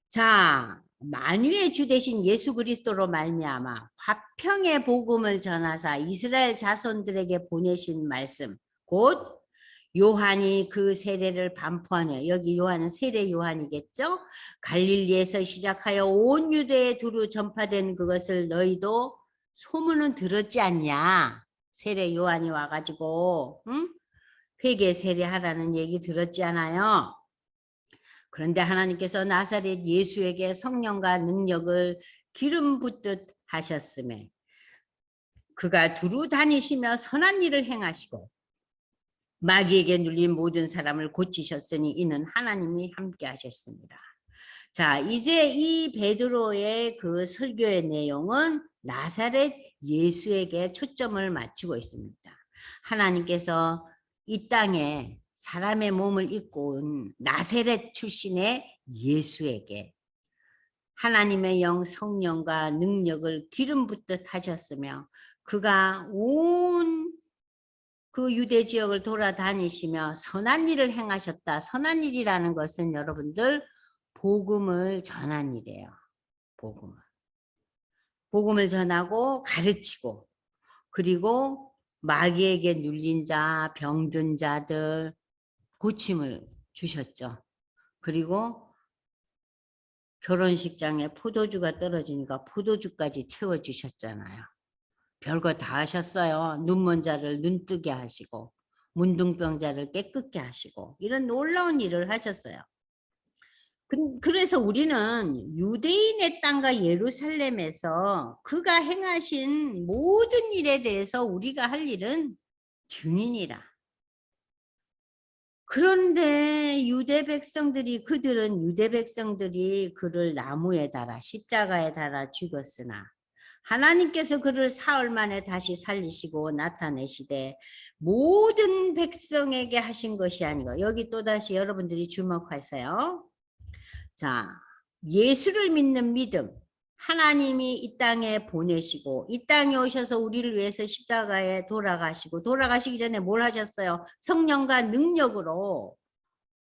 자, 만유의 주 되신 예수 그리스도로 말미암아 화평의 복음을 전하사 이스라엘 자손들에게 보내신 말씀, 곧 요한이 그 세례를 반포하며, 여기 요한은 세례 요한이겠죠? 갈릴리에서 시작하여 온 유대에 두루 전파된 그것을 너희도 소문은 들었지 않냐? 세례 요한이 와가지고 회개 세례하라는 얘기 들었지 않아요? 그런데 하나님께서 나사렛 예수에게 성령과 능력을 기름 붓듯 하셨음에 그가 두루 다니시며 선한 일을 행하시고 마귀에게 눌린 모든 사람을 고치셨으니 이는 하나님이 함께 하셨습니다. 자, 이제 이 베드로의 그 설교의 내용은 나사렛 예수에게 초점을 맞추고 있습니다. 하나님께서 이 땅에 사람의 몸을 입고 온 나사렛 출신의 예수에게 하나님의 영 성령과 능력을 기름 붓듯 하셨으며 그가 온 그 유대 지역을 돌아다니시며 선한 일을 행하셨다. 선한 일이라는 것은 여러분들 복음을 전한 일이에요. 복음을 전하고 가르치고, 그리고 마귀에게 눌린 자, 병든 자들 고침을 주셨죠. 그리고 결혼식장에 포도주가 떨어지니까 포도주까지 채워주셨잖아요. 별거 다 하셨어요. 눈먼 자를 눈뜨게 하시고 문둥병자를 깨끗게 하시고 이런 놀라운 일을 하셨어요. 그래서 우리는 유대인의 땅과 예루살렘에서 그가 행하신 모든 일에 대해서 우리가 할 일은 증인이라. 그런데 그들은 유대 백성들이 그를 나무에 달아 십자가에 달아 죽였으나 하나님께서 그를 사흘 만에 다시 살리시고 나타내시되 모든 백성에게 하신 것이 아니고, 여기 또다시 여러분들이 주목하세요. 자, 예수를 믿는 믿음, 하나님이 이 땅에 보내시고 이 땅에 오셔서 우리를 위해서 십자가에 돌아가시기 전에 뭘 하셨어요? 성령과 능력으로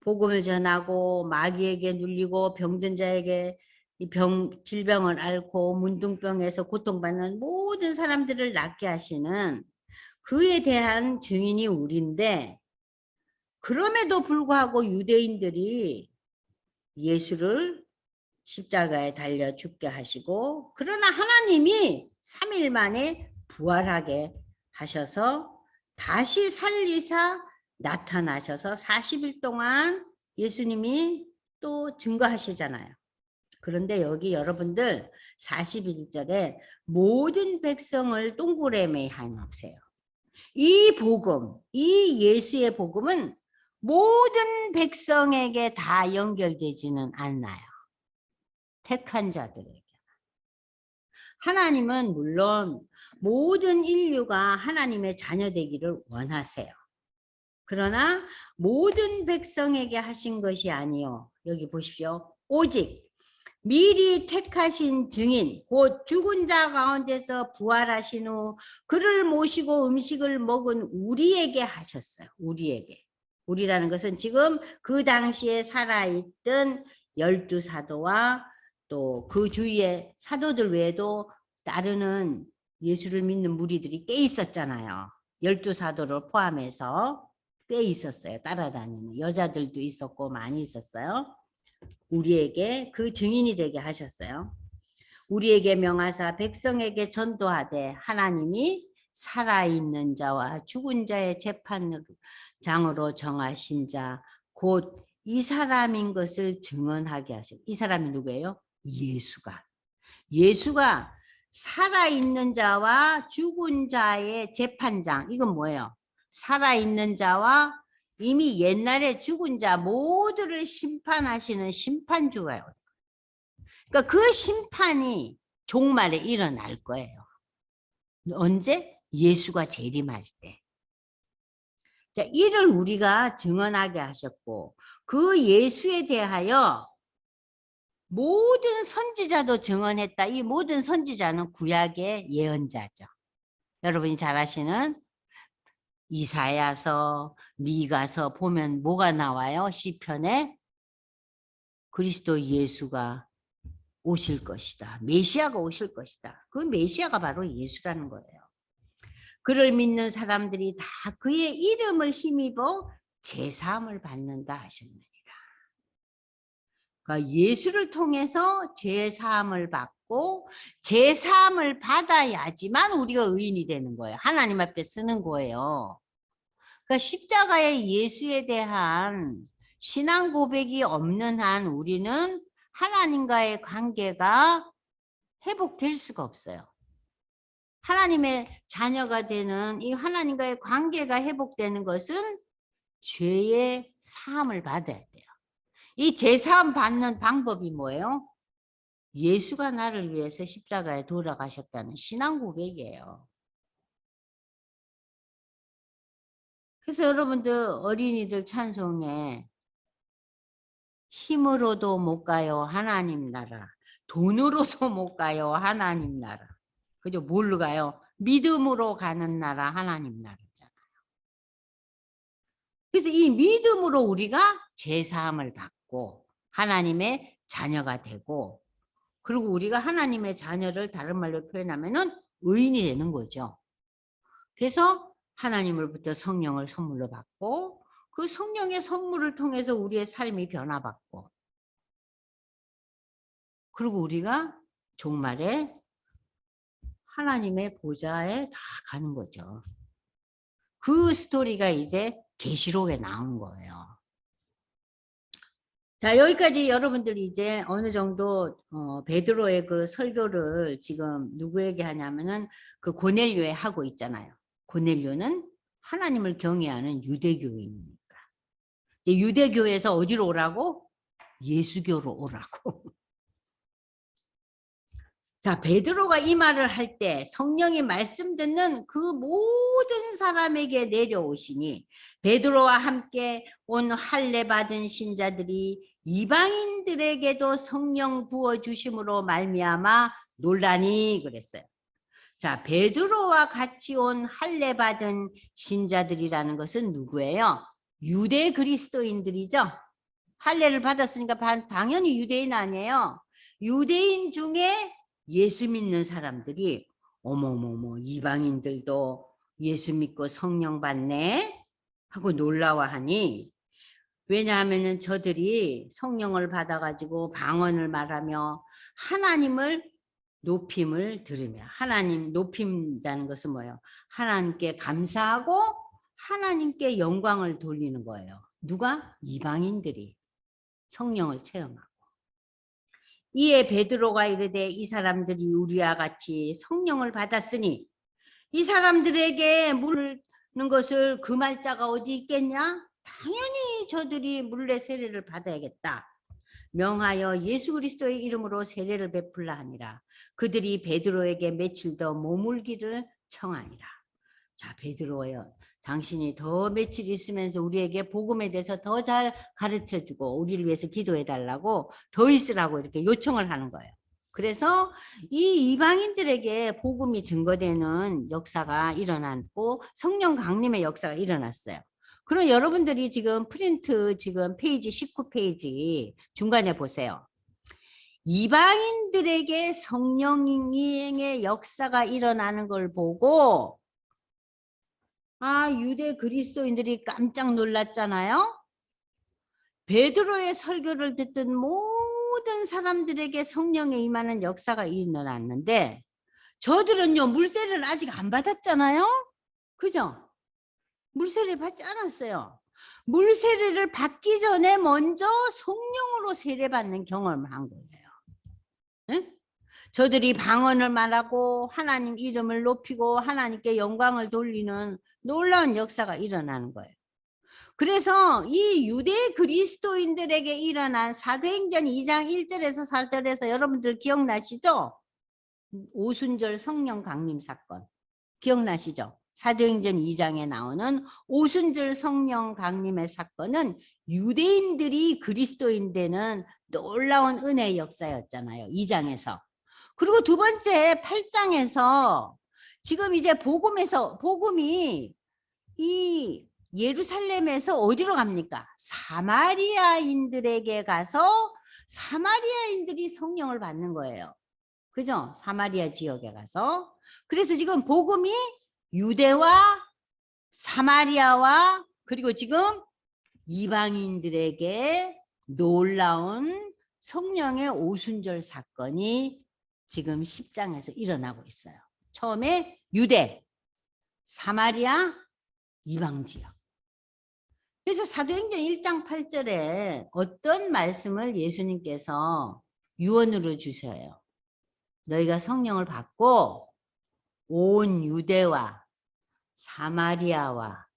복음을 전하고 마귀에게 눌리고 병든 자에게 이 질병을 앓고 문둥병에서 고통받는 모든 사람들을 낫게 하시는 그에 대한 증인이 우리인데, 그럼에도 불구하고 유대인들이 예수를 십자가에 달려 죽게 하시고, 그러나 하나님이 3일 만에 부활하게 하셔서 다시 살리사 나타나셔서 40일 동안 예수님이 또 증거하시잖아요. 그런데 여기 여러분들 41절에 모든 백성을 동그라미 해놓으세요. 이 복음, 이 예수의 복음은 모든 백성에게 다 연결되지는 않나요? 택한 자들에게. 하나님은 물론 모든 인류가 하나님의 자녀 되기를 원하세요. 그러나 모든 백성에게 하신 것이 아니요. 여기 보십시오. 오직 미리 택하신 증인, 곧 죽은 자 가운데서 부활하신 후 그를 모시고 음식을 먹은 우리에게 하셨어요. 우리에게. 우리라는 것은 지금 그 당시에 살아있던 12사도와 또 그 주위의 사도들 외에도 따르는 예수를 믿는 무리들이 꽤 있었잖아요. 12사도를 포함해서 꽤 있었어요. 따라다니는 여자들도 있었고 많이 있었어요. 우리에게 그 증인이 되게 하셨어요. 우리에게 명하사 백성에게 전도하되 하나님이 살아있는 자와 죽은 자의 재판장으로 정하신 자 곧 이 사람인 것을 증언하게 하시고, 이 사람이 누구예요? 예수가 살아있는 자와 죽은 자의 재판장. 이건 뭐예요? 살아있는 자와 이미 옛날에 죽은 자 모두를 심판하시는 심판주가요. 그러니까 그 심판이 종말에 일어날 거예요. 언제? 예수가 재림할 때. 자, 이를 우리가 증언하게 하셨고 그 예수에 대하여 모든 선지자도 증언했다. 이 모든 선지자는 구약의 예언자죠. 여러분이 잘 아시는 이사야서, 미가서 보면 뭐가 나와요? 시편에 그리스도 예수가 오실 것이다. 메시아가 오실 것이다. 그 메시아가 바로 예수라는 거예요. 그를 믿는 사람들이 다 그의 이름을 힘입어 제사함을 받는다 하셨느니라. 그러니까 예수를 통해서 제사함을 받고 제사함을 받아야지만 우리가 의인이 되는 거예요. 하나님 앞에 쓰는 거예요. 그러니까 십자가의 예수에 대한 신앙 고백이 없는 한 우리는 하나님과의 관계가 회복될 수가 없어요. 하나님의 자녀가 되는 이 하나님과의 관계가 회복되는 것은 죄의 사함을 받아야 돼요. 이 제사함 받는 방법이 뭐예요? 예수가 나를 위해서 십자가에 돌아가셨다는 신앙 고백이에요. 그래서 여러분들 어린이들 찬송에 힘으로도 못 가요 하나님 나라, 돈으로도 못 가요 하나님 나라. 그죠? 뭘로 가요? 믿음으로 가는 나라 하나님 나라잖아요. 그래서 이 믿음으로 우리가 제사함을 받고 하나님의 자녀가 되고 그리고 우리가 하나님의 자녀를 다른 말로 표현하면은 의인이 되는 거죠. 그래서 하나님으로부터 성령을 선물로 받고 그 성령의 선물을 통해서 우리의 삶이 변화받고 그리고 우리가 종말에 하나님의 보좌에 다 가는 거죠. 그 스토리가 이제 계시록에 나온 거예요. 자, 여기까지 여러분들이 이제 어느 정도 베드로의 그 설교를 지금 누구에게 하냐면은 그 고넬료에 하고 있잖아요. 고넬료는 하나님을 경외하는 유대교인이니까. 유대교에서 어디로 오라고? 예수교로 오라고. 자, 베드로가 이 말을 할 때 성령이 말씀 듣는 그 모든 사람에게 내려오시니 베드로와 함께 온 할례 받은 신자들이 이방인들에게도 성령 부어 주심으로 말미암아 놀라니 그랬어요. 자, 베드로와 같이 온 할례 받은 신자들이라는 것은 누구예요? 유대 그리스도인들이죠. 할례를 받았으니까 당연히 유대인 아니에요. 유대인 중에 예수 믿는 사람들이 어머머머 이방인들도 예수 믿고 성령 받네 하고 놀라워하니 왜냐하면 저들이 성령을 받아가지고 방언을 말하며 하나님을 높임을 들으며 하나님 높임다는 것은 뭐예요? 하나님께 감사하고 하나님께 영광을 돌리는 거예요. 누가? 이방인들이 성령을 체험하고 이에 베드로가 이르되 이 사람들이 우리와 같이 성령을 받았으니 이 사람들에게 물는 것을 금할 자가 어디 있겠냐? 당연히 저들이 물레 세례를 받아야겠다. 명하여 예수 그리스도의 이름으로 세례를 베풀라 하니라. 그들이 베드로에게 며칠 더 머물기를 청하니라. 자, 베드로요. 당신이 더 며칠 있으면서 우리에게 복음에 대해서 더 잘 가르쳐주고 우리를 위해서 기도해달라고 더 있으라고 이렇게 요청을 하는 거예요. 그래서 이 이방인들에게 복음이 증거되는 역사가 일어났고 성령 강림의 역사가 일어났어요. 그럼 여러분들이 지금 프린트 지금 페이지 19페이지 중간에 보세요. 이방인들에게 성령의 역사가 일어나는 걸 보고 유대 그리스도인들이 깜짝 놀랐잖아요. 베드로의 설교를 듣던 모든 사람들에게 성령에 임하는 역사가 일어났는데 저들은요 물세례를 아직 안 받았잖아요. 그죠? 물세례 받지 않았어요. 물세례를 받기 전에 먼저 성령으로 세례받는 경험을 한 거예요. 응? 저들이 방언을 말하고 하나님 이름을 높이고 하나님께 영광을 돌리는 놀라운 역사가 일어나는 거예요. 그래서 이 유대 그리스도인들에게 일어난 사도행전 2장 1절에서 4절에서 여러분들 기억나시죠? 오순절 성령 강림 사건 기억나시죠? 사도행전 2장에 나오는 오순절 성령 강림의 사건은 유대인들이 그리스도인 되는 놀라운 은혜의 역사였잖아요. 2장에서. 그리고 두 번째 8장에서 지금 이제 복음이 이 예루살렘에서 어디로 갑니까? 사마리아인들에게 가서 사마리아인들이 성령을 받는 거예요. 그죠? 사마리아 지역에 가서. 그래서 지금 복음이 유대와 사마리아와 그리고 지금 이방인들에게 놀라운 성령의 오순절 사건이 지금 10장에서 일어나고 있어요. 처음에 유대, 사마리아, 이방 지역. 그래서 사도행전 1장 8절에 어떤 말씀을 예수님께서 유언으로 주셔요. 너희가 성령을 받고 온 유대와 사마리아와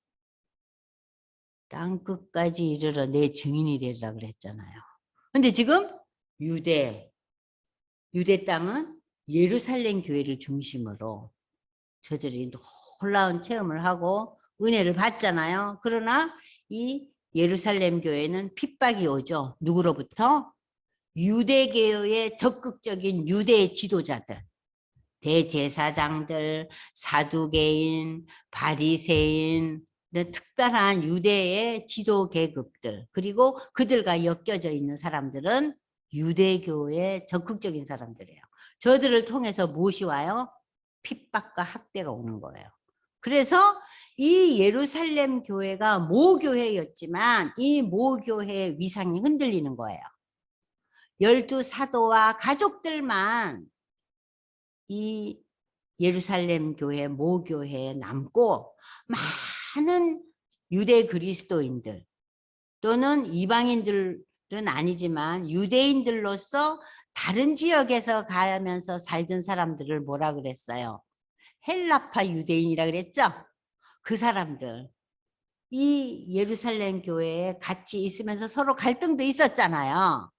땅끝까지 이르러 내 증인이 되리라 그랬잖아요. 근데 지금 유대 땅은 예루살렘 교회를 중심으로 저들이 놀라운 체험을 하고 은혜를 받잖아요. 그러나 이 예루살렘 교회는 핍박이 오죠. 누구로부터? 유대교의 적극적인 유대 지도자들, 대제사장들, 사두개인, 바리새인, 특별한 유대의 지도 계급들, 그리고 그들과 엮여져 있는 사람들은 유대교의 적극적인 사람들이에요. 저들을 통해서 무엇이 와요? 핍박과 학대가 오는 거예요. 그래서 이 예루살렘 교회가 모교회였지만 이 모교회의 위상이 흔들리는 거예요. 12사도와 가족들만 이 예루살렘 교회 모교회에 남고 많은 유대 그리스도인들 또는 이방인들은 아니지만 유대인들로서 다른 지역에서 가면서 살던 사람들을 뭐라 그랬어요? 헬라파 유대인이라 그랬죠? 그 사람들 이 예루살렘 교회에 같이 있으면서 서로 갈등도 있었잖아요.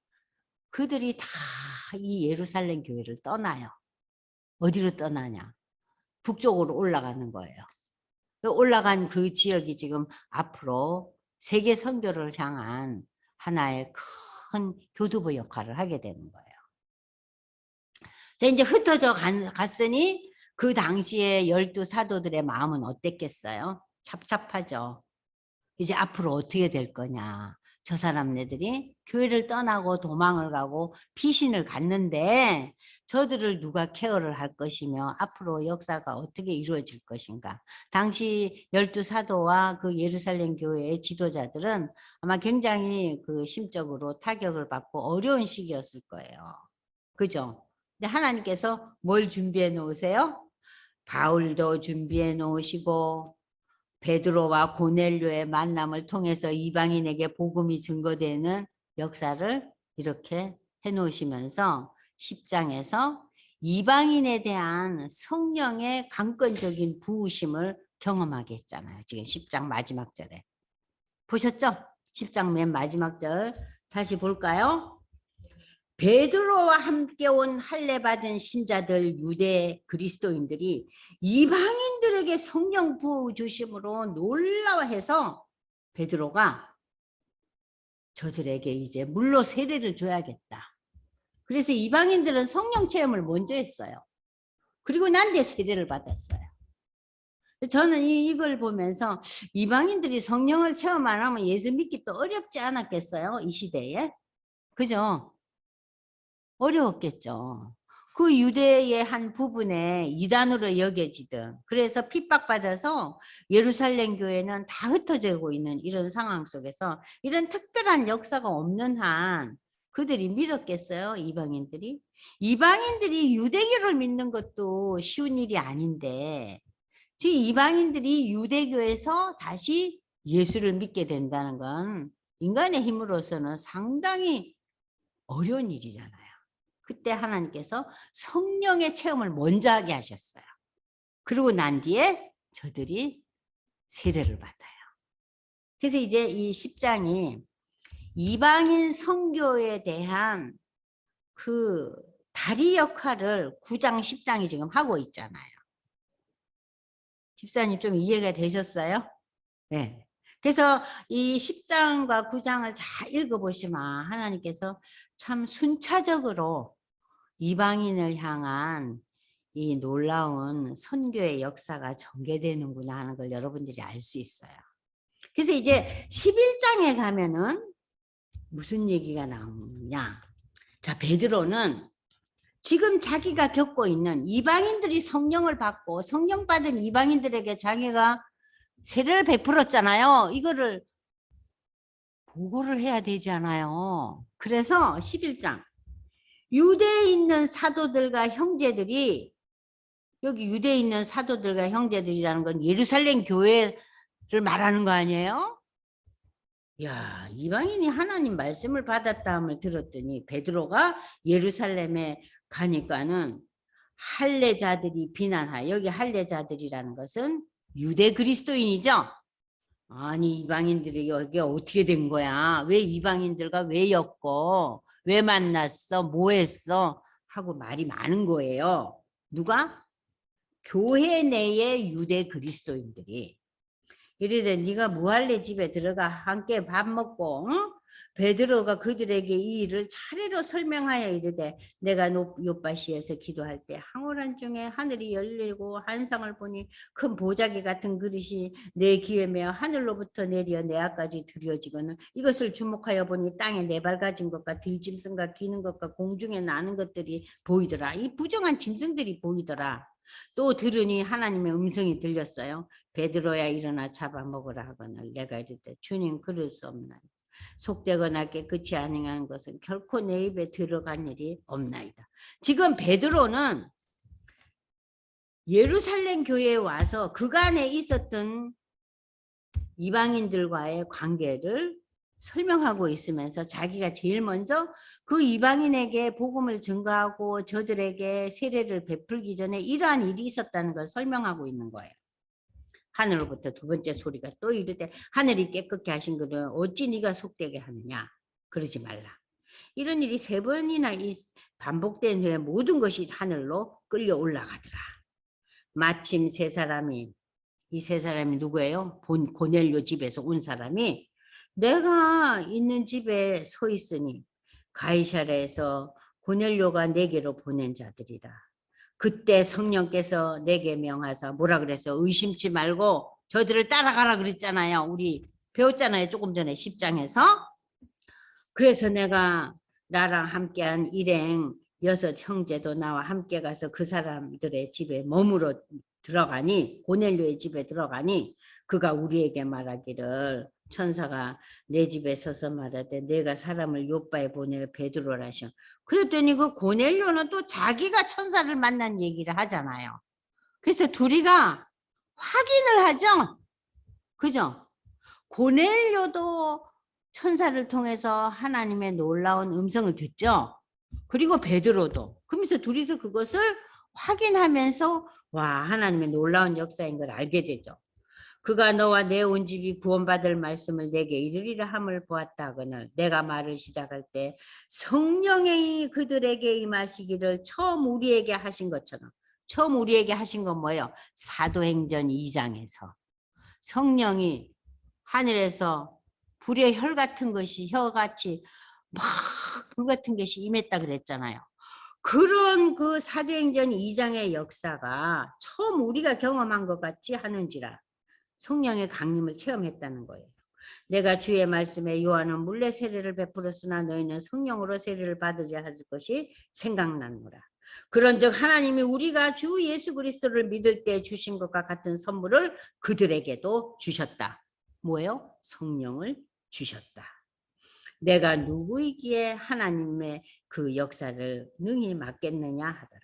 그들이 다 이 예루살렘 교회를 떠나요. 어디로 떠나냐? 북쪽으로 올라가는 거예요. 올라간 그 지역이 지금 앞으로 세계 선교를 향한 하나의 큰 교두보 역할을 하게 되는 거예요. 자, 이제 흩어져 갔으니 그 당시에 12사도들의 마음은 어땠겠어요? 찹찹하죠. 이제 앞으로 어떻게 될 거냐. 저 사람네들이 교회를 떠나고 도망을 가고 피신을 갔는데 저들을 누가 케어를 할 것이며 앞으로 역사가 어떻게 이루어질 것인가. 당시 12사도와 그 예루살렘 교회의 지도자들은 아마 굉장히 그 심적으로 타격을 받고 어려운 시기였을 거예요. 그죠? 근데 하나님께서 뭘 준비해 놓으세요? 바울도 준비해 놓으시고 베드로와 고넬료의 만남을 통해서 이방인에게 복음이 증거되는 역사를 이렇게 해놓으시면서 10장에서 이방인에 대한 성령의 강권적인 부으심을 경험하게 했잖아요. 지금 10장 마지막 절에. 보셨죠? 10장 맨 마지막 절 다시 볼까요? 베드로와 함께 온 할례 받은 신자들 유대 그리스도인들이 이방인들에게 성령 부어 주심으로 놀라워해서 베드로가 저들에게 이제 물로 세례를 줘야겠다. 그래서 이방인들은 성령 체험을 먼저 했어요. 그리고 난 뒤에 세례를 받았어요. 저는 이걸 보면서 이방인들이 성령을 체험 안 하면 예수 믿기 또 어렵지 않았겠어요? 이 시대에. 그죠? 어려웠겠죠. 그 유대의 한 부분에 이단으로 여겨지든 그래서 핍박받아서 예루살렘 교회는 다 흩어지고 있는 이런 상황 속에서 이런 특별한 역사가 없는 한 그들이 믿었겠어요? 이방인들이? 이방인들이 유대교를 믿는 것도 쉬운 일이 아닌데 지금 이방인들이 유대교에서 다시 예수를 믿게 된다는 건 인간의 힘으로서는 상당히 어려운 일이잖아요. 그때 하나님께서 성령의 체험을 먼저 하게 하셨어요. 그리고 난 뒤에 저들이 세례를 받아요. 그래서 이제 이 10장이 이방인 선교에 대한 그 다리 역할을 9장, 10장이 지금 하고 있잖아요. 집사님 좀 이해가 되셨어요? 네. 그래서 이 10장과 9장을 잘 읽어보시면 하나님께서 참 순차적으로 이방인을 향한 이 놀라운 선교의 역사가 전개되는구나 하는 걸 여러분들이 알 수 있어요. 그래서 이제 11장에 가면은 무슨 얘기가 나오느냐. 자, 베드로는 지금 자기가 겪고 있는 이방인들이 성령을 받고 성령 받은 이방인들에게 자기가 세례를 베풀었잖아요. 이거를 보고를 해야 되잖아요. 그래서 11장 유대에 있는 사도들과 형제들이, 여기 유대에 있는 사도들과 형제들이라는 건 예루살렘 교회를 말하는 거 아니에요? 야, 이방인이 하나님 말씀을 받았다함을 들었더니 베드로가 예루살렘에 가니까는 할례자들이 비난하여, 여기 할례자들이라는 것은 유대 그리스도인이죠. 아니 이방인들이 여기 어떻게 된 거야? 왜 이방인들과 왜 엮어? 왜 만났어? 뭐 했어? 하고 말이 많은 거예요. 누가? 교회 내의 유대 그리스도인들이. 이르되 네가 무할례 집에 들어가 함께 밥 먹고, 응? 베드로가 그들에게 이 일을 차례로 설명하여 이르되 내가 요바시에서 기도할 때 항오란 중에 하늘이 열리고 한상을 보니 큰 보자기 같은 그릇이 내 귀에 매어 하늘로부터 내려 내 앞까지 들여지거늘 이것을 주목하여 보니 땅에 네발 가진 것과 들짐승과 기는 것과 공중에 나는 것들이 보이더라. 이 부정한 짐승들이 보이더라. 또 들으니 하나님의 음성이 들렸어요. 베드로야 일어나 잡아먹으라 하거늘 내가 이르되 주님 그럴 수 없나이다. 속되거나 깨끗이 아니한 것은 결코 내 입에 들어간 일이 없나이다. 지금 베드로는 예루살렘 교회에 와서 그간에 있었던 이방인들과의 관계를 설명하고 있으면서 자기가 제일 먼저 그 이방인에게 복음을 전가하고 저들에게 세례를 베풀기 전에 이러한 일이 있었다는 걸 설명하고 있는 거예요. 하늘로부터 두 번째 소리가 또 이르되 하늘이 깨끗게 하신 그를 어찌 네가 속되게 하느냐. 그러지 말라. 이런 일이 세 번이나 반복된 후에 모든 것이 하늘로 끌려 올라가더라. 마침 세 사람이, 이 세 사람이 누구예요? 고넬료 집에서 온 사람이 내가 있는 집에 서 있으니 가이사랴에서 고넬료가 내게로 보낸 자들이라. 그때 성령께서 내게 명하사 뭐라 그랬어? 의심치 말고 저들을 따라가라 그랬잖아요. 우리 배웠잖아요. 조금 전에 10장에서. 그래서 내가 나랑 함께한 일행 6 형제도 나와 함께 가서 그 사람들의 집에 머무러 들어가니, 고넬료의 집에 들어가니 그가 우리에게 말하기를 천사가 내 집에 서서 말하되 내가 사람을 요바에 보내 베드로라 하셔. 그랬더니 그 고넬료는 또 자기가 천사를 만난 얘기를 하잖아요. 그래서 둘이가 확인을 하죠. 그죠? 고넬료도 천사를 통해서 하나님의 놀라운 음성을 듣죠. 그리고 베드로도. 그러면서 둘이서 그것을 확인하면서 와, 하나님의 놀라운 역사인 걸 알게 되죠. 그가 너와 내 온 집이 구원받을 말씀을 내게 이르리라 함을 보았다 하거늘 내가 말을 시작할 때 성령이 그들에게 임하시기를 처음 우리에게 하신 것처럼. 처음 우리에게 하신 건 뭐예요? 사도행전 2장에서 성령이 하늘에서 불의 혈 같은 것이, 혀같이 막 불 같은 것이 임했다 그랬잖아요. 그런 그 사도행전 2장의 역사가 처음 우리가 경험한 것 같이 하는지라 성령의 강림을 체험했다는 거예요. 내가 주의 말씀에 요한은 물레 세례를 베풀었으나 너희는 성령으로 세례를 받으려 할 것이 생각나노라. 그런즉 하나님이 우리가 주 예수 그리스도를 믿을 때 주신 것과 같은 선물을 그들에게도 주셨다. 뭐예요? 성령을 주셨다. 내가 누구이기에 하나님의 그 역사를 능히 맡겠느냐 하더라.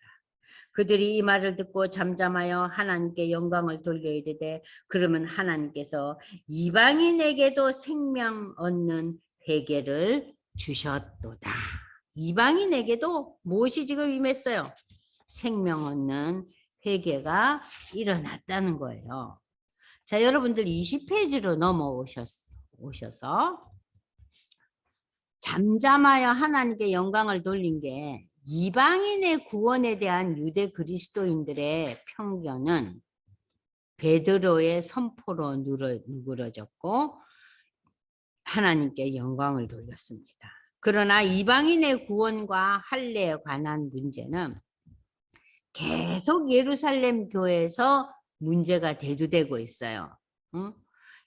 그들이 이 말을 듣고 잠잠하여 하나님께 영광을 돌려 이르되 그러면 하나님께서 이방인에게도 생명 얻는 회개를 주셨도다. 이방인에게도 무엇이 지금 임했어요? 생명 얻는 회개가 일어났다는 거예요. 자, 여러분들 20페이지로 넘어오셔서 잠잠하여 하나님께 영광을 돌린 게 이방인의 구원에 대한 유대 그리스도인들의 편견은 베드로의 선포로 누그러졌고 하나님께 영광을 돌렸습니다. 그러나 이방인의 구원과 할례에 관한 문제는 계속 예루살렘 교회에서 문제가 대두되고 있어요.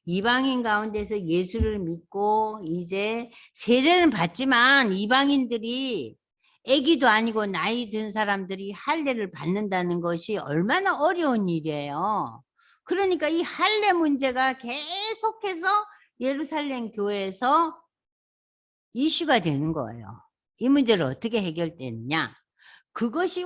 이방인 가운데서 예수를 믿고 이제 세례는 받지만 이방인들이 아기도 아니고 나이 든 사람들이 할례를 받는다는 것이 얼마나 어려운 일이에요. 그러니까 이 할례 문제가 계속해서 예루살렘 교회에서 이슈가 되는 거예요. 이 문제를 어떻게 해결되느냐? 그것이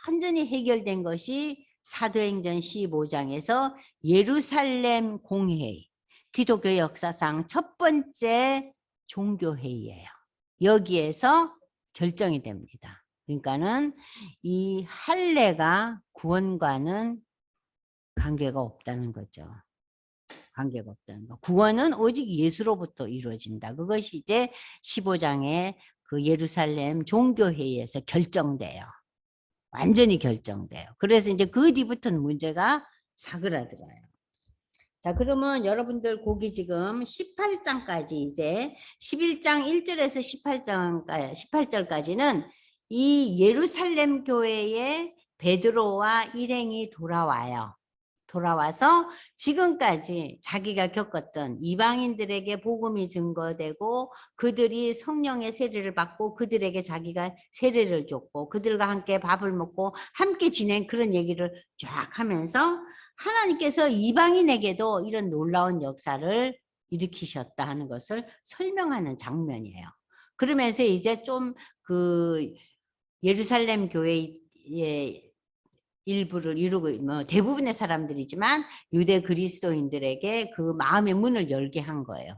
완전히 해결된 것이 사도행전 15장에서 예루살렘 공회의, 기독교 역사상 첫 번째 종교회의예요. 여기에서 결정이 됩니다. 그러니까는 이 할례가 구원과는 관계가 없다는 거죠. 관계가 없다는 거. 구원은 오직 예수로부터 이루어진다. 그것이 이제 15장의 그 예루살렘 종교회의에서 결정돼요. 완전히 결정돼요. 그래서 이제 그 뒤부터는 문제가 사그라들어요. 자, 그러면 여러분들 거기 지금 18장까지 이제 11장 1절에서 18절까지는 이 예루살렘 교회의 베드로와 일행이 돌아와요. 돌아와서 지금까지 자기가 겪었던 이방인들에게 복음이 증거되고 그들이 성령의 세례를 받고 그들에게 자기가 세례를 줬고 그들과 함께 밥을 먹고 함께 지낸 그런 얘기를 쫙 하면서 하나님께서 이방인에게도 이런 놀라운 역사를 일으키셨다 하는 것을 설명하는 장면이에요. 그러면서 이제 좀 그 예루살렘 교회의 일부를 이루고 뭐 대부분의 사람들이지만 유대 그리스도인들에게 그 마음의 문을 열게 한 거예요.